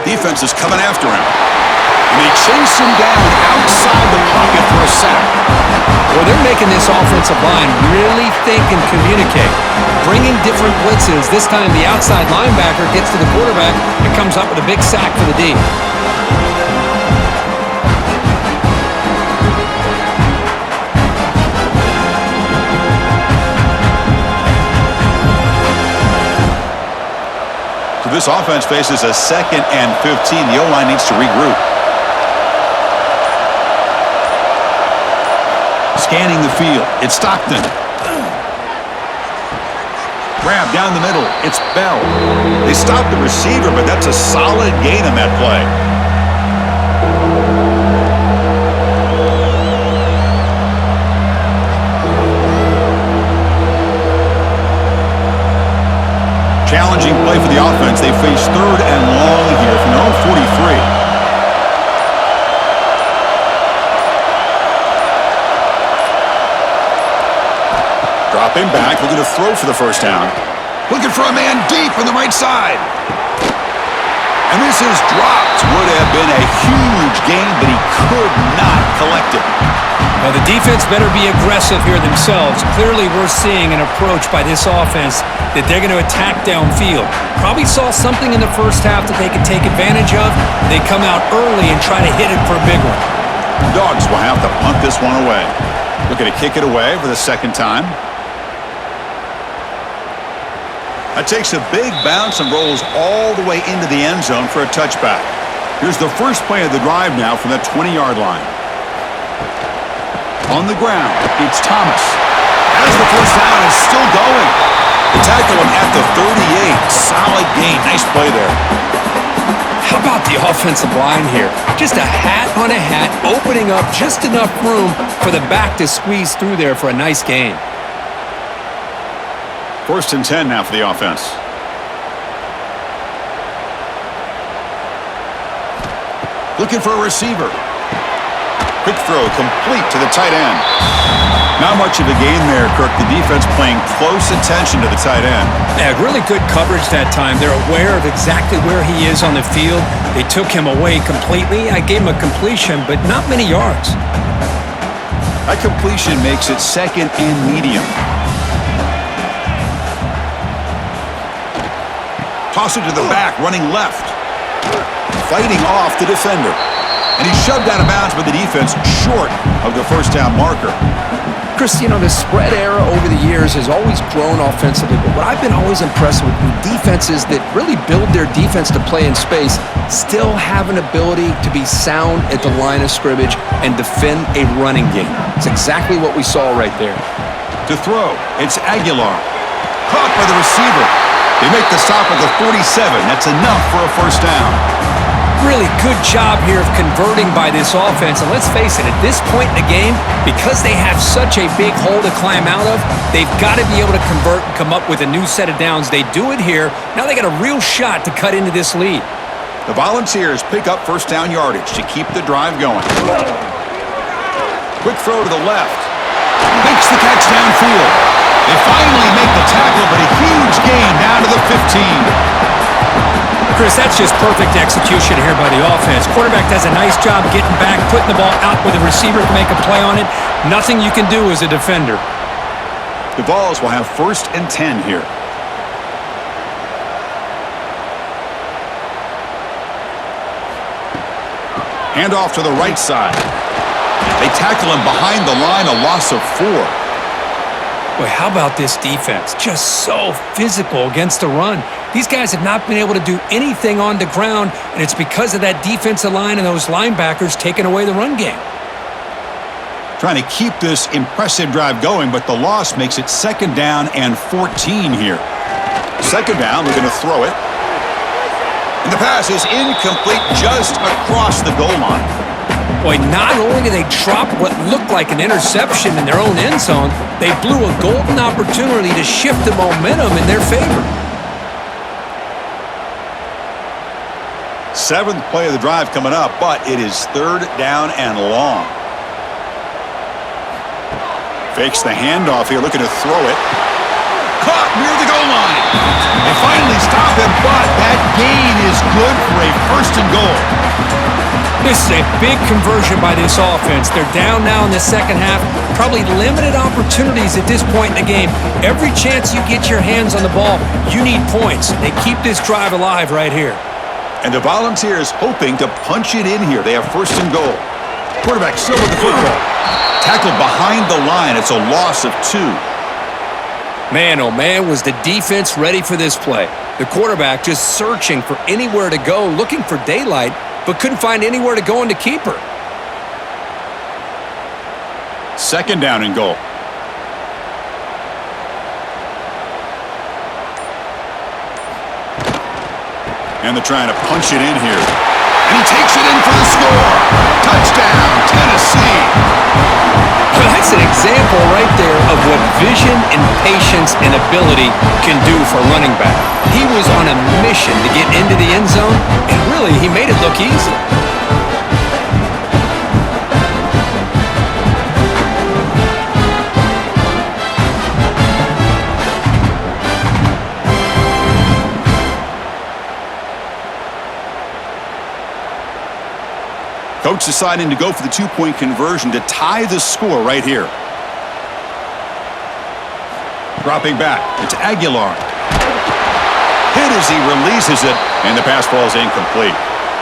Defense is coming after him. And they chase him down outside the pocket for a sack. Well, they're making this offensive line really think and communicate. Bringing different blitzes. This time the outside linebacker gets to the quarterback and comes up with a big sack for the D. So this offense faces a 2nd and 15. The O-line needs to regroup. Scanning the field. It's Stockton. Grab down the middle. It's Bell. They stop the receiver, but that's a solid gain on that play. Challenging play for the offense. They face 3rd and long here from their own 43. Dropping back, looking to throw for the first down. Looking for a man deep on the right side. And this is dropped. Would have been a huge gain, but he could not collect it. Now, the defense better be aggressive here themselves. Clearly, we're seeing an approach by this offense that they're going to attack downfield. Probably saw something in the first half that they could take advantage of. They come out early and try to hit it for a big one. Dogs will have to punt this one away. Looking to kick it away for the second time. That takes a big bounce and rolls all the way into the end zone for a touchback. Here's the first play of the drive now from the 20-yard line. On the ground, it's Thomas. As the first down is still going. The tackle him at the 38. Solid gain. Nice play there. How about the offensive line here? Just a hat on a hat, opening up just enough room for the back to squeeze through there for a nice gain. 1st and 10 now for the offense. Looking for a receiver. Quick throw complete to the tight end. Not much of a gain there, Kirk. The defense paying close attention to the tight end. Yeah, really good coverage that time. They're aware of exactly where he is on the field. They took him away completely. I gave him a completion, but not many yards. That completion makes it 2nd and medium. Toss it to the back, running left. Fighting off the defender. And he's shoved out of bounds by the defense short of the first down marker. Chris, the spread era over the years has always grown offensively, but what I've been always impressed with defenses that really build their defense to play in space still have an ability to be sound at the line of scrimmage and defend a running game. It's exactly what we saw right there. To throw, it's Aguilar. Caught by the receiver. They make the stop at the 47. That's enough for a first down. Really good job here of converting by this offense. And let's face it, at this point in the game, because they have such a big hole to climb out of, they've got to be able to convert and come up with a new set of downs. They do it here. Now they got a real shot to cut into this lead. The Volunteers pick up first down yardage to keep the drive going. Quick throw to the left. Makes the catch downfield. They finally make the tackle, but a huge gain down to the 15. Chris, that's just perfect execution here by the offense. Quarterback does a nice job getting back, putting the ball out where the receiver can make a play on it. Nothing you can do as a defender. The Vols will have 1st and 10 here. Hand off to the right side. They tackle him behind the line, a loss of 4. Boy, how about this defense? Just so physical against the run. These guys have not been able to do anything on the ground, and it's because of that defensive line and those linebackers taking away the run game. Trying to keep this impressive drive going, but the loss makes it 2nd down and 14 here. 2nd down, we're going to throw it. And the pass is incomplete just across the goal line. Boy, not only did they drop what looked like an interception in their own end zone, they blew a golden opportunity to shift the momentum in their favor. Seventh play of the drive coming up, but it is third down and long. Fakes the handoff here, looking to throw it. Caught near the goal line. They finally stop him, but that gain is good for a first and goal. This is a big conversion by this offense. They're down now in the second half. Probably limited opportunities at this point in the game. Every chance you get your hands on the ball, you need points. They keep this drive alive right here. And the Volunteers hoping to punch it in here. They have first and goal. Quarterback still with the football. Tackled behind the line. It's a loss of 2. Man, oh man, was the defense ready for this play. The quarterback just searching for anywhere to go, looking for daylight, but couldn't find anywhere to go in the keeper. Second down and goal. And they're trying to punch it in here. And he takes it in for the score. Touchdown, Tennessee. Well, that's an example right there of what vision and patience and ability can do for a running back. He was on a mission to get into the end zone, and really, he made it look easy. Coach deciding to go for the 2-point conversion to tie the score right here. Dropping back, it's Aguilar. Hit as he releases it, and the pass falls incomplete.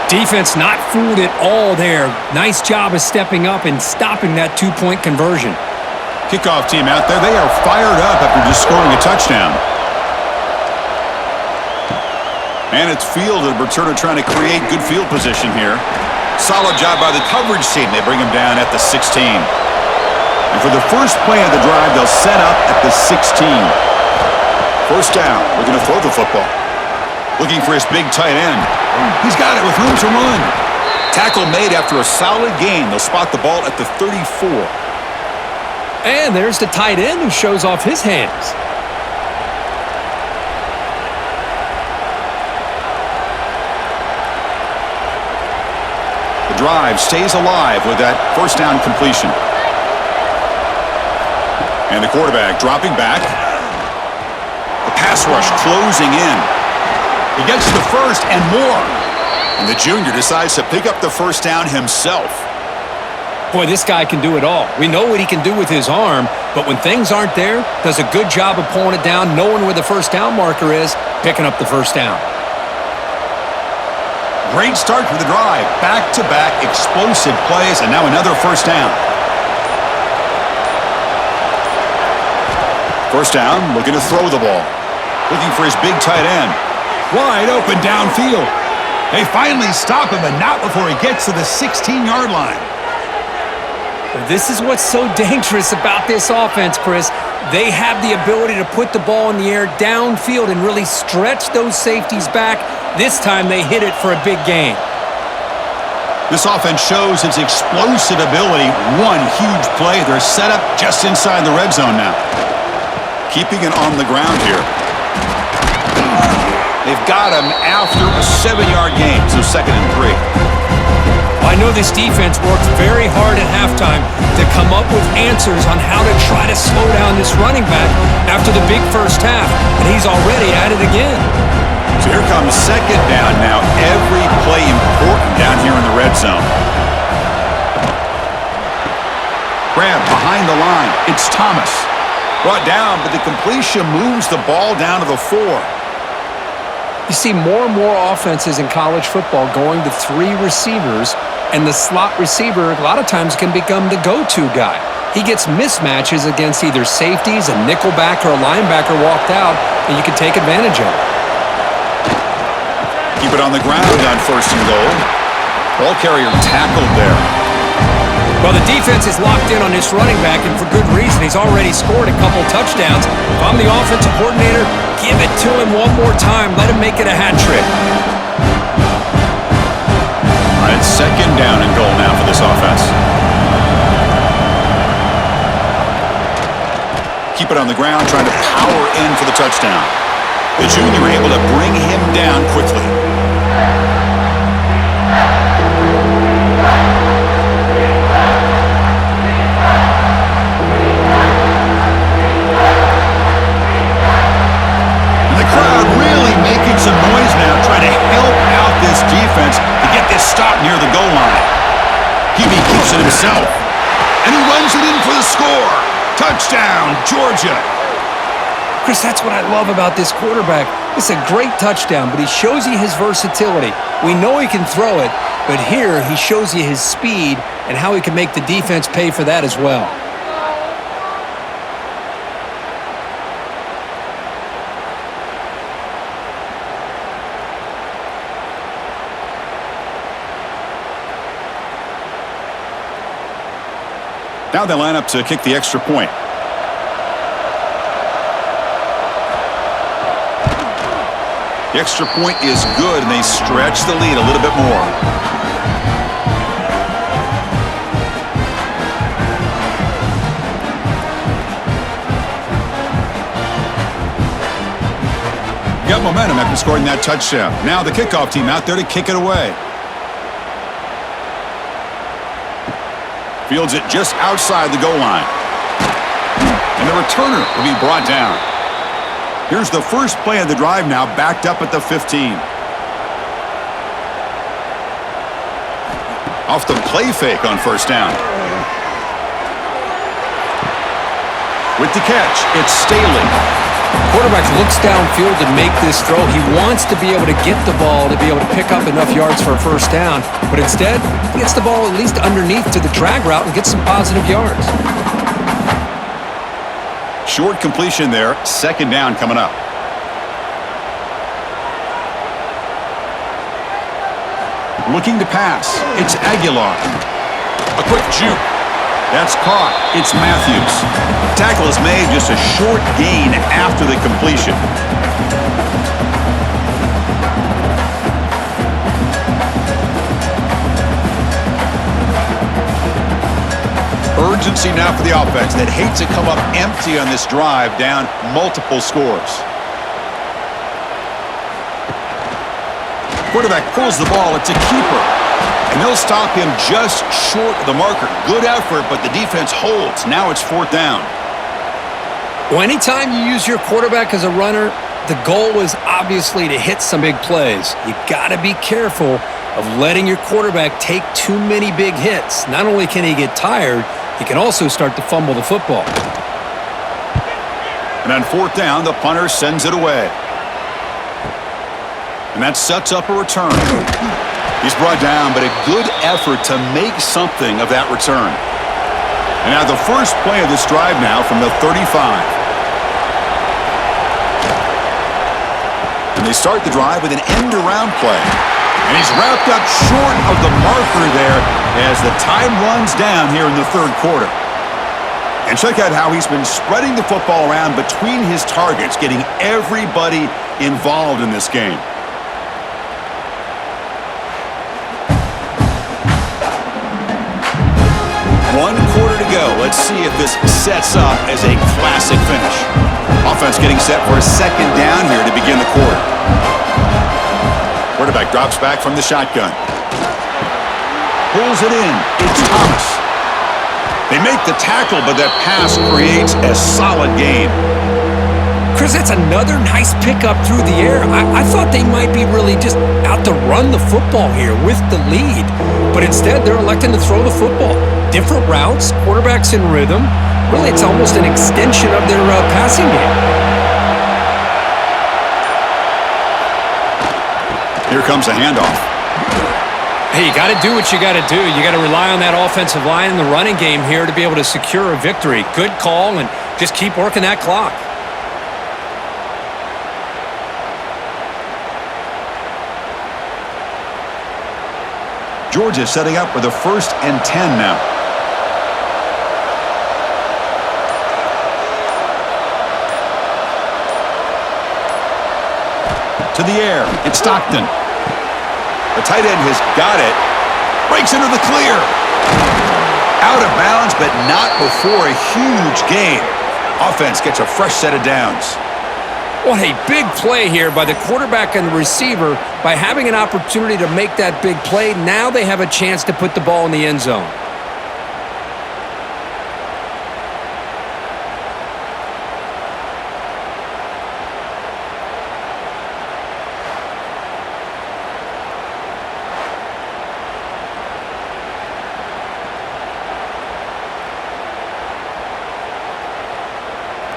Defense not fooled at all there. Nice job of stepping up and stopping that 2-point conversion. Kickoff team out there, they are fired up after just scoring a touchdown. And it's fielded. Returner trying to create good field position here. Solid job by the coverage team. They bring him down at the 16. And for the first play of the drive, they'll set up at the 16. First down. We're going to throw the football. Looking for his big tight end. He's got it with room to run. Tackle made after a solid gain. They'll spot the ball at the 34. And there's the tight end who shows off his hands. The drive stays alive with that first down completion. And the quarterback dropping back. The pass rush closing in. He gets the first and more. And the junior decides to pick up the first down himself. Boy, this guy can do it all. We know what he can do with his arm, but when things aren't there, does a good job of pulling it down, knowing where the first down marker is, picking up the first down. Great start for the drive. Back-to-back explosive plays, and now another first down. First down, looking to throw the ball. Looking for his big tight end. Wide open downfield. They finally stop him, but not before he gets to the 16-yard line. This is what's so dangerous about this offense, Chris. They have the ability to put the ball in the air downfield and really stretch those safeties back. This time they hit it for a big gain. This offense shows its explosive ability. One huge play. They're set up just inside the red zone now. Keeping it on the ground here. They've got him after a 7-yard gain, so 2nd and 3. I know this defense worked very hard at halftime to come up with answers on how to try to slow down this running back after the big first half, and he's already at it again. So here comes second down now. Every play important down here in the red zone. Grab behind the line. It's Thomas. Brought down, but the completion moves the ball down to the 4. You see more and more offenses in college football going to 3 receivers, and the slot receiver a lot of times can become the go-to guy. He gets mismatches against either safeties, a nickelback, or a linebacker walked out, and you can take advantage of it. Keep it on the ground on first and goal. Ball carrier tackled there. Well, the defense is locked in on this running back, and for good reason. He's already scored a couple touchdowns. If I'm the offensive coordinator, give it to him one more time. Let him make it a hat trick. All right, second down and goal now for this offense. Keep it on the ground, trying to power in for the touchdown. The junior able to bring him down quickly. Chris, that's what I love about this quarterback. It's a great touchdown, but he shows you his versatility. We know he can throw it, but here he shows you his speed and how he can make the defense pay for that as well. Now they line up to kick the extra point. The extra point is good, and they stretch the lead a little bit more. Got momentum after scoring that touchdown. Now the kickoff team out there to kick it away. Fields it just outside the goal line. And the returner will be brought down. Here's the first play of the drive now, backed up at the 15. Off the play fake on first down. With the catch, it's Staley. Quarterback looks downfield to make this throw. He wants to be able to get the ball to be able to pick up enough yards for a first down. But instead, he gets the ball at least underneath to the drag route and gets some positive yards. Short completion there. Second down coming up. Looking to pass. It's Aguilar. A quick juke. That's caught. It's Matthews. Tackle is made, just a short gain after the completion. Urgency now for the offense that hates to come up empty on this drive, down multiple scores. Quarterback pulls the ball. It's a keeper. And they'll stop him just short of the marker. Good effort, but the defense holds. Now it's fourth down. Well, anytime you use your quarterback as a runner, the goal is obviously to hit some big plays. You got to be careful of letting your quarterback take too many big hits. Not only can he get tired, he can also start to fumble the football. And on fourth down, the punter sends it away. And that sets up a return. He's brought down, but a good effort to make something of that return. And now the first play of this drive now from the 35. And they start the drive with an end-around play. And he's wrapped up short of the marker there as the time runs down here in the third quarter. And check out how he's been spreading the football around between his targets, getting everybody involved in this game. One quarter to go. Let's see if this sets up as a classic finish. Offense getting set for a second down here to begin the quarter. Quarterback drops back from the shotgun. Pulls it in. It's Thomas. They make the tackle, but that pass creates a solid gain. Chris, that's another nice pickup through the air. I thought they might be really just out to run the football here with the lead. But instead, they're electing to throw the football. Different routes, quarterbacks in rhythm. Really, it's almost an extension of their passing game. Here comes a handoff. Hey, you got to do what you got to do. You got to rely on that offensive line in the running game here to be able to secure a victory. Good call, and just keep working that clock. Georgia setting up for the 1st and 10 now. To the air, it's Stockton. The tight end has got it. Breaks into the clear. Out of bounds, but not before a huge gain. Offense gets a fresh set of downs. What a big play here by the quarterback and the receiver. By having an opportunity to make that big play, now they have a chance to put the ball in the end zone.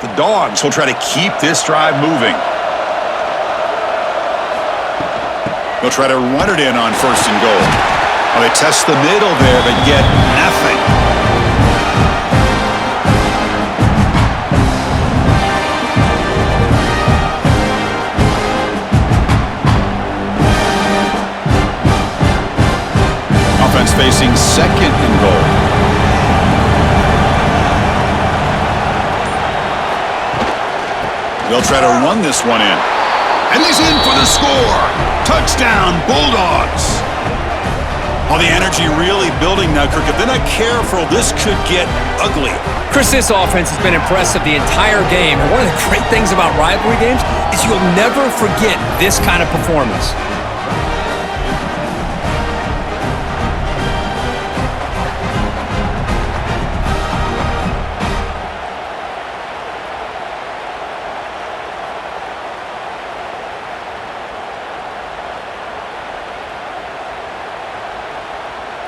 The Dogs will try to keep this drive moving. They'll try to run it in on 1st and goal. Well, they test the middle there, but get nothing. Offense facing 2nd and goal. They'll try to run this one in. And he's in for the score. Touchdown, Bulldogs. All the energy really building now, Kirk. If they're not careful, this could get ugly. Chris, this offense has been impressive the entire game. And one of the great things about rivalry games is you'll never forget this kind of performance.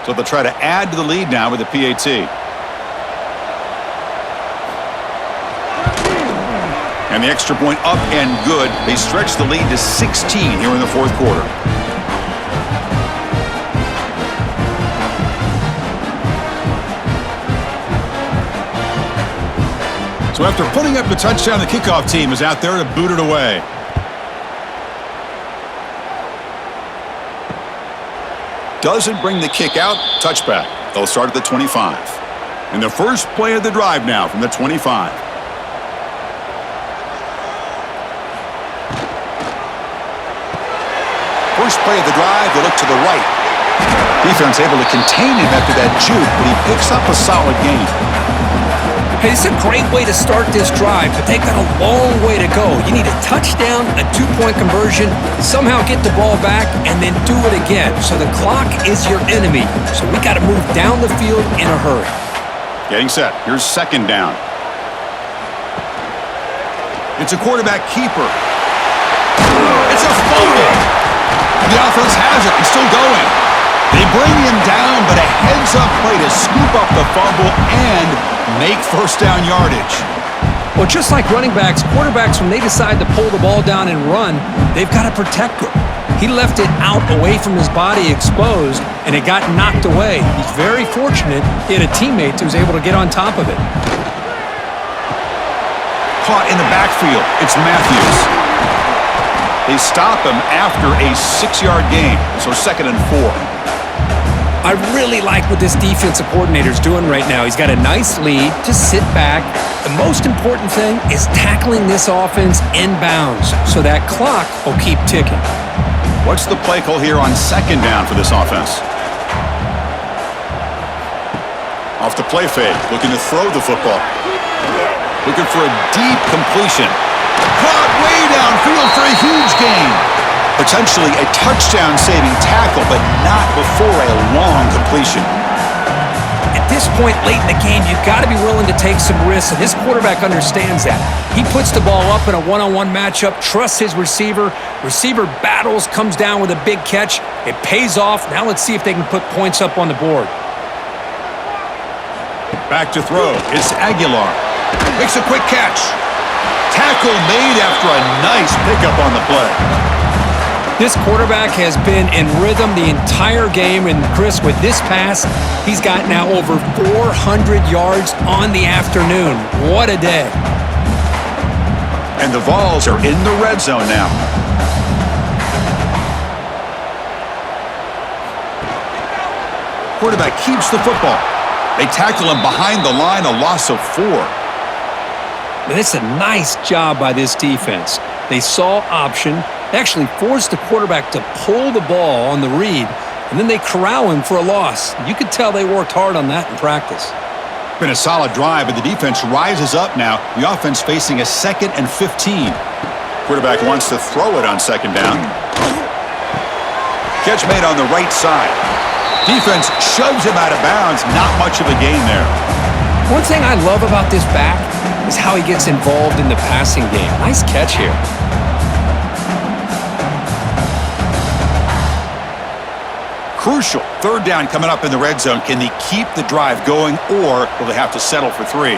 So they'll try to add to the lead now with the PAT. And the extra point up and good. They stretch the lead to 16 here in the 4th quarter. So after putting up the touchdown, the kickoff team is out there to boot it away. Doesn't bring the kick out. Touchback. They'll start at the 25. And the first play of the drive now from the 25. First play of the drive, they look to the right. Defense able to contain him after that juke, but he picks up a solid gain. Hey, this is a great way to start this drive, but they've got a long way to go. You need a touchdown, a 2-point conversion, somehow get the ball back, and then do it again. So the clock is your enemy. So we got to move down the field in a hurry. Getting set. Here's 2nd down. It's a quarterback keeper. It's a fumble. The offense has it and still going. They bring him down, but a heads-up play to scoop up the fumble and make 1st down yardage. Well, just like running backs, quarterbacks, when they decide to pull the ball down and run, they've got to protect it. He left it out away from his body exposed, and it got knocked away. He's very fortunate he had a teammate who was able to get on top of it. Caught in the backfield. It's Matthews. They stop him after a 6-yard gain, so 2nd and 4. I really like what this defensive coordinator is doing right now. He's got a nice lead. Just sit back. The most important thing is tackling this offense inbounds so that clock will keep ticking. What's the play call here on 2nd down for this offense? Off the play fake, looking to throw the football. Looking for a deep completion. Caught way downfield for a huge gain. Potentially a touchdown-saving tackle, but not before a long completion. At this point late in the game, you've got to be willing to take some risks, and this quarterback understands that. He puts the ball up in a one-on-one matchup, trusts his receiver. Receiver battles, comes down with a big catch. It pays off. Now let's see if they can put points up on the board. Back to throw. It's Aguilar. Makes a quick catch. Tackle made after a nice pickup on the play. This quarterback has been in rhythm the entire game, and Chris, with this pass, he's got now over 400 yards on the afternoon. What a day. And the Vols are in the red zone now. Quarterback keeps the football. They tackle him behind the line, a loss of 4. But it's a nice job by this defense. They saw option. They actually forced the quarterback to pull the ball on the read, and then they corral him for a loss. You could tell they worked hard on that in practice. Been a solid drive, but the defense rises up now. The offense facing a 2nd and 15. Quarterback wants to throw it on 2nd down. Catch made on the right side. Defense shoves him out of bounds. Not much of a gain there. One thing I love about this back is how he gets involved in the passing game. Nice catch here. Crucial. 3rd down coming up in the red zone. Can they keep the drive going, or will they have to settle for 3?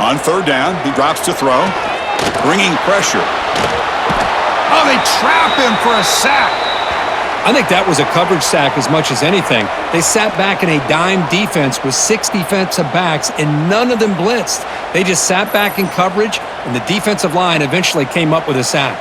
On third down, he drops to throw, bringing pressure. Oh, they trap him for a sack. I think that was a coverage sack as much as anything. They sat back in a dime defense with 6 defensive backs, and none of them blitzed. They just sat back in coverage, and the defensive line eventually came up with a sack.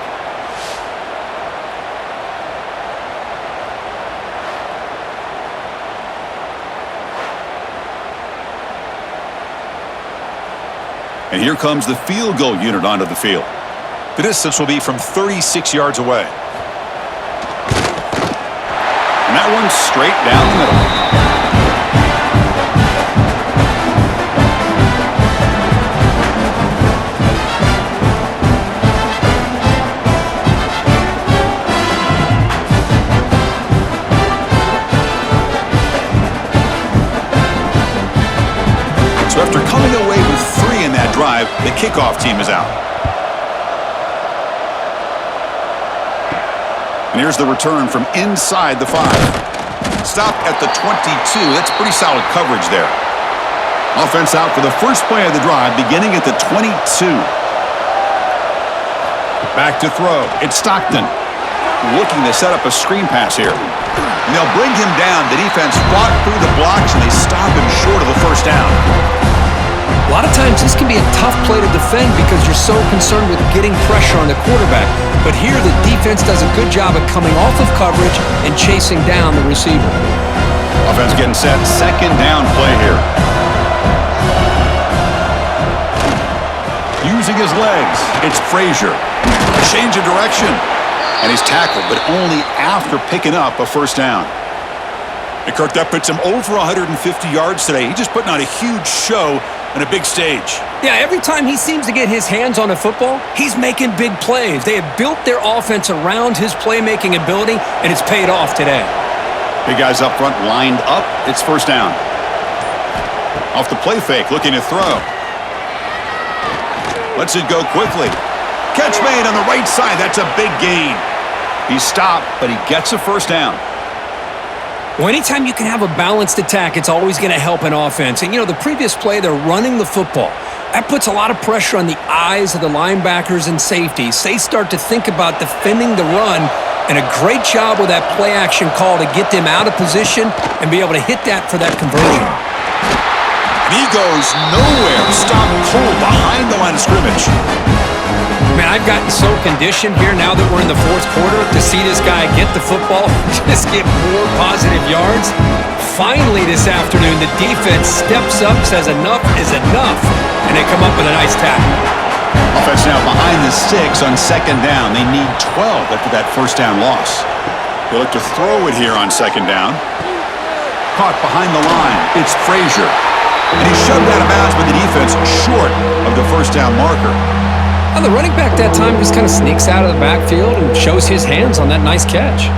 And here comes the field goal unit onto the field. The distance will be from 36 yards away. And that one's straight down the middle. So after coming away with 3 in that drive, the kickoff team is out. And here's the return from inside the 5. Stop at the 22. That's pretty solid coverage there. Offense out for the first play of the drive, beginning at the 22. Back to throw. It's Stockton. Looking to set up a screen pass here. And they'll bring him down. The defense fought through the blocks, and they stop him short of the first down. A lot of times this can be a tough play to defend because you're so concerned with getting pressure on the quarterback. But here the defense does a good job of coming off of coverage and chasing down the receiver. Offense getting set. Second down play here. Using his legs. It's Frazier. Change of direction. And he's tackled, but only after picking up a first down. And Kirk, that puts him over 150 yards today. He's just putting on a huge show on a big stage. Yeah, every time he seems to get his hands on the football, he's making big plays. They have built their offense around his playmaking ability, and it's paid off today. Big guys up front lined up. It's first down. Off the play fake, looking to throw. Lets it go quickly. Catch made on the right side. That's a big gain. He's stopped, but he gets a first down. Well, anytime you can have a balanced attack, it's always going to help an offense. And, you know, the previous play, they're running the football. That puts a lot of pressure on the eyes of the linebackers and safeties. They start to think about defending the run, and a great job with that play-action call to get them out of position and be able to hit that for that conversion. And he goes nowhere. Stop cold behind the line of scrimmage. Man, I've gotten so conditioned here now that we're in the fourth quarter to see this guy get the football, just get more positive yards. Finally this afternoon, the defense steps up, says enough is enough, and they come up with a nice tackle. Offense now behind the 6 on second down. They need 12 after that first down loss. They look to throw it here on second down. Caught behind the line. It's Frazier. And he's shoved out of bounds by the defense short of the first down marker. Well, the running back that time just kind of sneaks out of the backfield and shows his hands on that nice catch.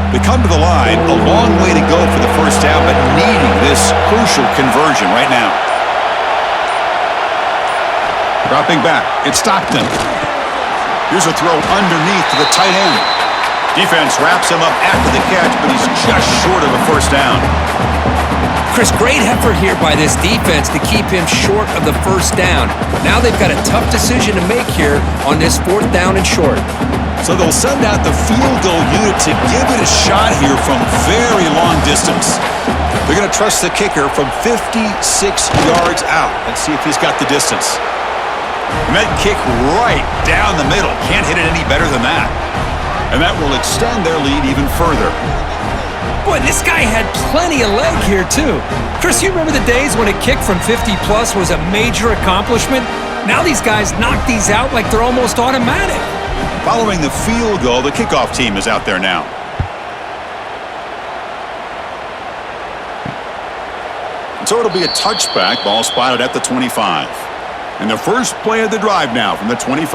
They come to the line, a long way to go for the first down, but needing this crucial conversion right now. Dropping back, it's Stockton. Here's a throw underneath to the tight end. Defense wraps him up after the catch, but he's just short of a first down. Chris, great effort here by this defense to keep him short of the first down. Now they've got a tough decision to make here on this fourth down and short. So they'll send out the field goal unit to give it a shot here from very long distance. They're going to trust the kicker from 56 yards out. Let's see if he's got the distance. And that kick right down the middle. Can't hit it any better than that. And that will extend their lead even further. Boy, this guy had plenty of leg here, too. Chris, you remember the days when a kick from 50-plus was a major accomplishment? Now these guys knock these out like they're almost automatic. Following the field goal, the kickoff team is out there now. And so it'll be a touchback, ball spotted at the 25. And the first play of the drive now from the 25.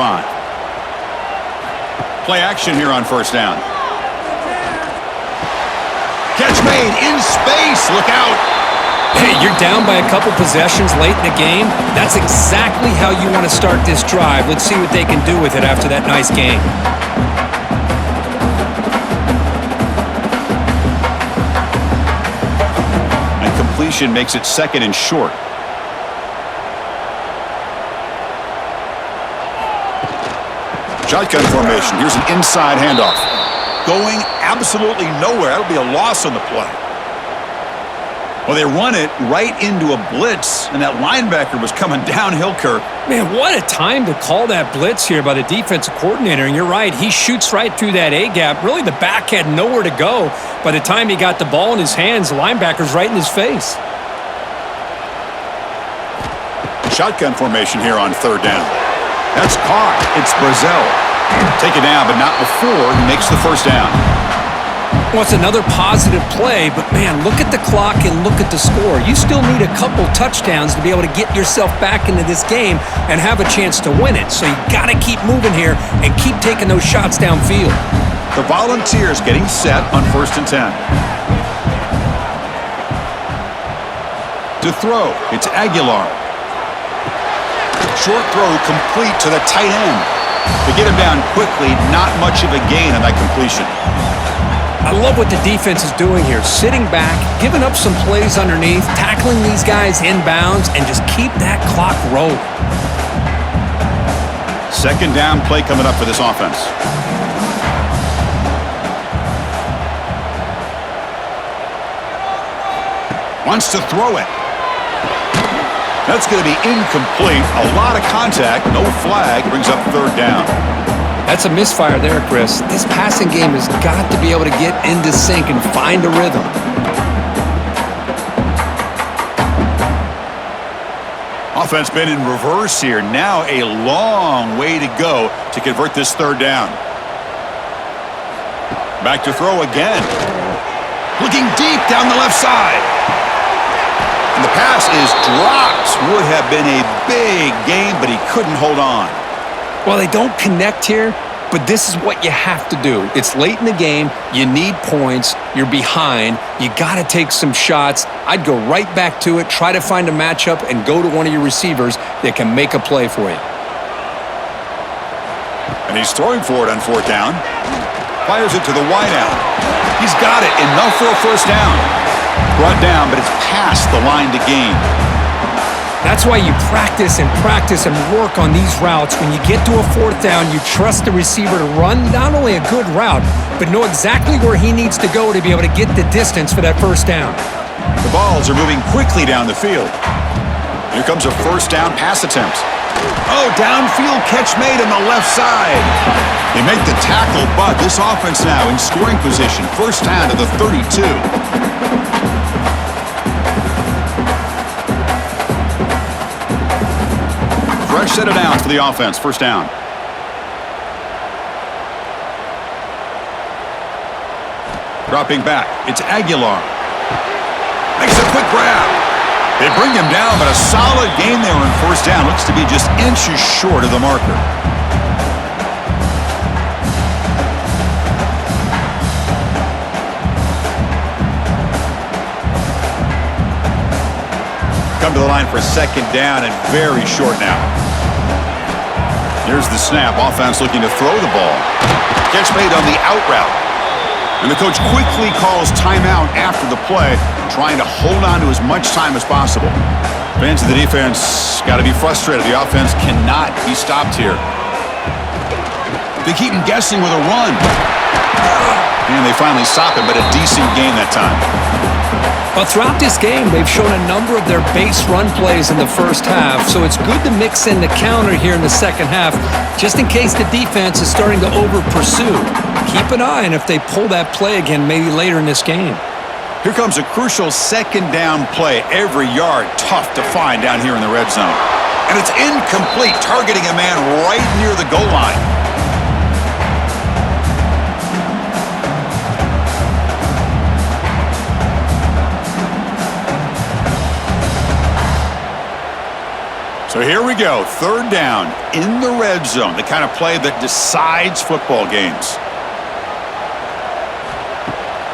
Play action here on first down. Catch made in space. Look out. Hey, you're down by a couple possessions late in the game. That's exactly how you want to start this drive. Let's see what they can do with it after that nice game. And formation makes it second and short. Shotgun formation. Here's an inside handoff. Going absolutely nowhere. That'll be a loss on the play. Well, they run it right into a blitz, and that linebacker was coming downhill, Kirk. Man, what a time to call that blitz here by the defensive coordinator. And you're right, he shoots right through that A-gap. Really, the back had nowhere to go. By the time he got the ball in his hands, the linebacker's right in his face. Shotgun formation here on third down. That's caught. It's Brazil. Take it down, but not before he makes the first down. Well, it's another positive play, but man, look at the clock and look at the score. You still need a couple touchdowns to be able to get yourself back into this game and have a chance to win it. So you got to keep moving here and keep taking those shots downfield. The Volunteers getting set on 1st and 10. To throw, it's Aguilar. Short throw complete to the tight end. To get him down quickly, not much of a gain on that completion. I love what the defense is doing here. Sitting back, giving up some plays underneath, tackling these guys inbounds, and just keep that clock rolling. Second down play coming up for this offense. Wants to throw it. That's going to be incomplete. A lot of contact, no flag, brings up third down. That's a misfire there, Chris. This passing game has got to be able to get into sync and find a rhythm. Offense been in reverse here. Now a long way to go to convert this third down. Back to throw again. Looking deep down the left side. And the pass is dropped. Would have been a big game, but he couldn't hold on. Well, they don't connect here, but this is what you have to do. It's late in the game. You need points. You're behind. You got to take some shots. I'd go right back to it, try to find a matchup, and go to one of your receivers that can make a play for you. And he's throwing for it on fourth down. Fires it to the wideout. He's got it. Enough for a first down. Brought down, but it's past the line to gain. That's why you practice and work on these routes. When you get to a fourth down, you trust the receiver to run not only a good route, but know exactly where he needs to go to be able to get the distance for that first down. The balls are moving quickly down the field. Here comes a first down pass attempt. Oh, downfield catch made on the left side. They make the tackle, but this offense now in scoring position. First down to the 32. Fresh set of downs for the offense. First down. Dropping back. It's Aguilar. Makes a quick grab. They bring him down, but a solid gain there on first down. Looks to be just inches short of the marker. Come to the line for second down and very short now. Here's the snap. Offense looking to throw the ball. Catch made on the out route. And the coach quickly calls timeout after the play, trying to hold on to as much time as possible. Fans of the defense got to be frustrated. The offense cannot be stopped here. They keep him guessing with a run. And they finally stop him, but a decent game that time. But throughout this game, they've shown a number of their base run plays in the first half, so it's good to mix in the counter here in the second half, just in case the defense is starting to over-pursue. Keep an eye on if they pull that play again maybe later in this game. Here comes a crucial second down play. Every yard tough to find down here in the red zone. And it's incomplete, targeting a man right near the goal line. So here we go, third down in the red zone, the kind of play that decides football games.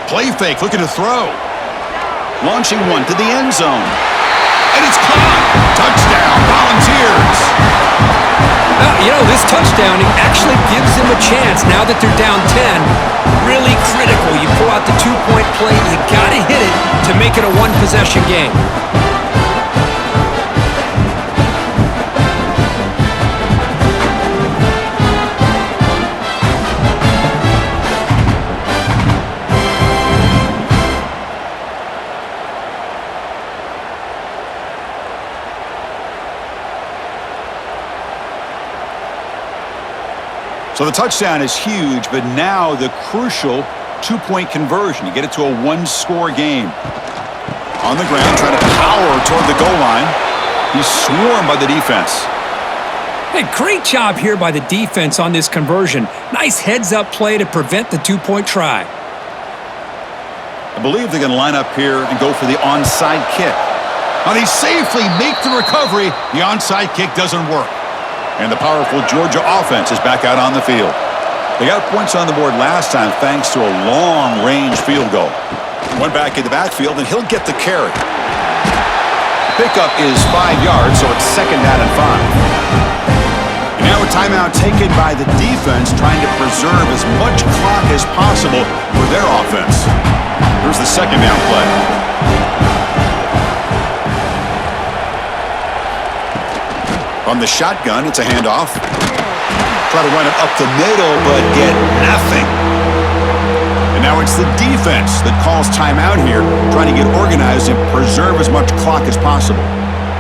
Play fake, looking to throw. Launching one to the end zone. And it's caught. Touchdown, Volunteers. You know, this touchdowning actually gives them a chance now that they're down 10. Really critical. You pull out the two-point play. You got to hit it to make it a one-possession game. So the touchdown is huge, but now the crucial two-point conversion. You get it to a one-score game. On the ground, trying to power toward the goal line. He's swarmed by the defense. Hey, great job here by the defense on this conversion. Nice heads-up play to prevent the two-point try. I believe they're going to line up here and go for the onside kick. Now they safely make the recovery. The onside kick doesn't work. And the powerful Georgia offense is back out on the field. They got points on the board last time thanks to a long-range field goal. One back in the backfield, and he'll get the carry. Pickup is 5 yards, so it's second down and 5. And now a timeout taken by the defense, trying to preserve as much clock as possible for their offense. Here's the second down play. From the shotgun, it's a handoff. Try to run it up the middle, but get nothing. And now it's the defense that calls timeout here, trying to get organized and preserve as much clock as possible.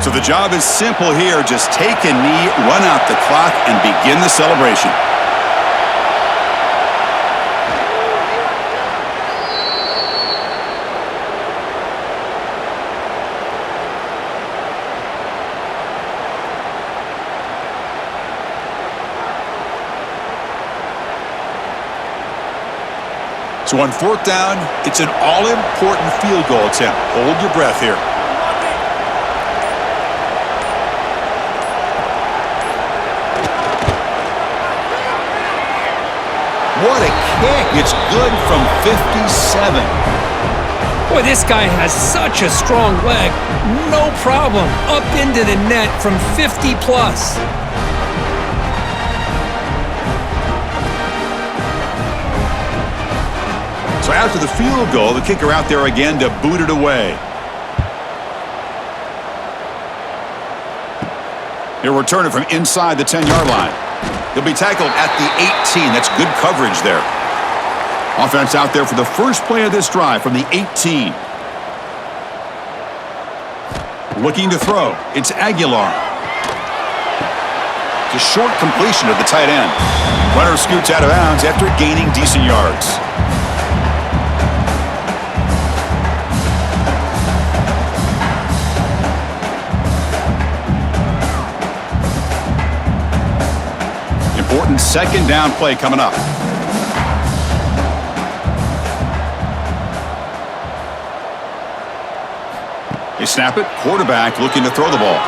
So the job is simple here. Just take a knee, run out the clock, and begin the celebration. So on fourth down, it's an all-important field goal attempt. Hold your breath here. What a kick. It's good from 57. Boy, this guy has such a strong leg. No problem. Up into the net from 50 plus. So after the field goal, the kicker out there again to boot it away. He'll return it from inside the 10-yard line. He'll be tackled at the 18. That's good coverage there. Offense out there for the first play of this drive from the 18. Looking to throw. It's Aguilar. It's a short completion of the tight end. Runner scoots out of bounds after gaining decent yards. Important second down play coming up. They snap it. Quarterback looking to throw the ball.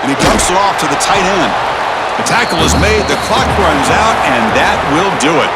And he dumps it off to the tight end. The tackle is made. The clock runs out, and that will do it.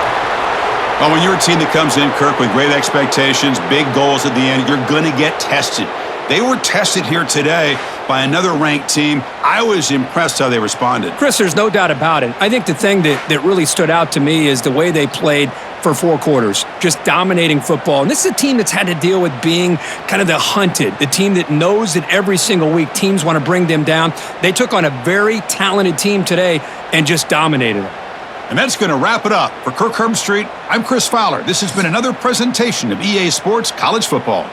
Well, when you're a team that comes in, Kirk, with great expectations, big goals at the end, you're going to get tested. They were tested here today by another ranked team. I was impressed how they responded. Chris, there's no doubt about it. I think the thing that really stood out to me is the way they played for 4 quarters, just dominating football. And this is a team that's had to deal with being kind of the hunted, the team that knows that every single week teams want to bring them down. They took on a very talented team today and just dominated them. And that's going to wrap it up. For Kirk Herbstreit, I'm Chris Fowler. This has been another presentation of EA Sports College Football.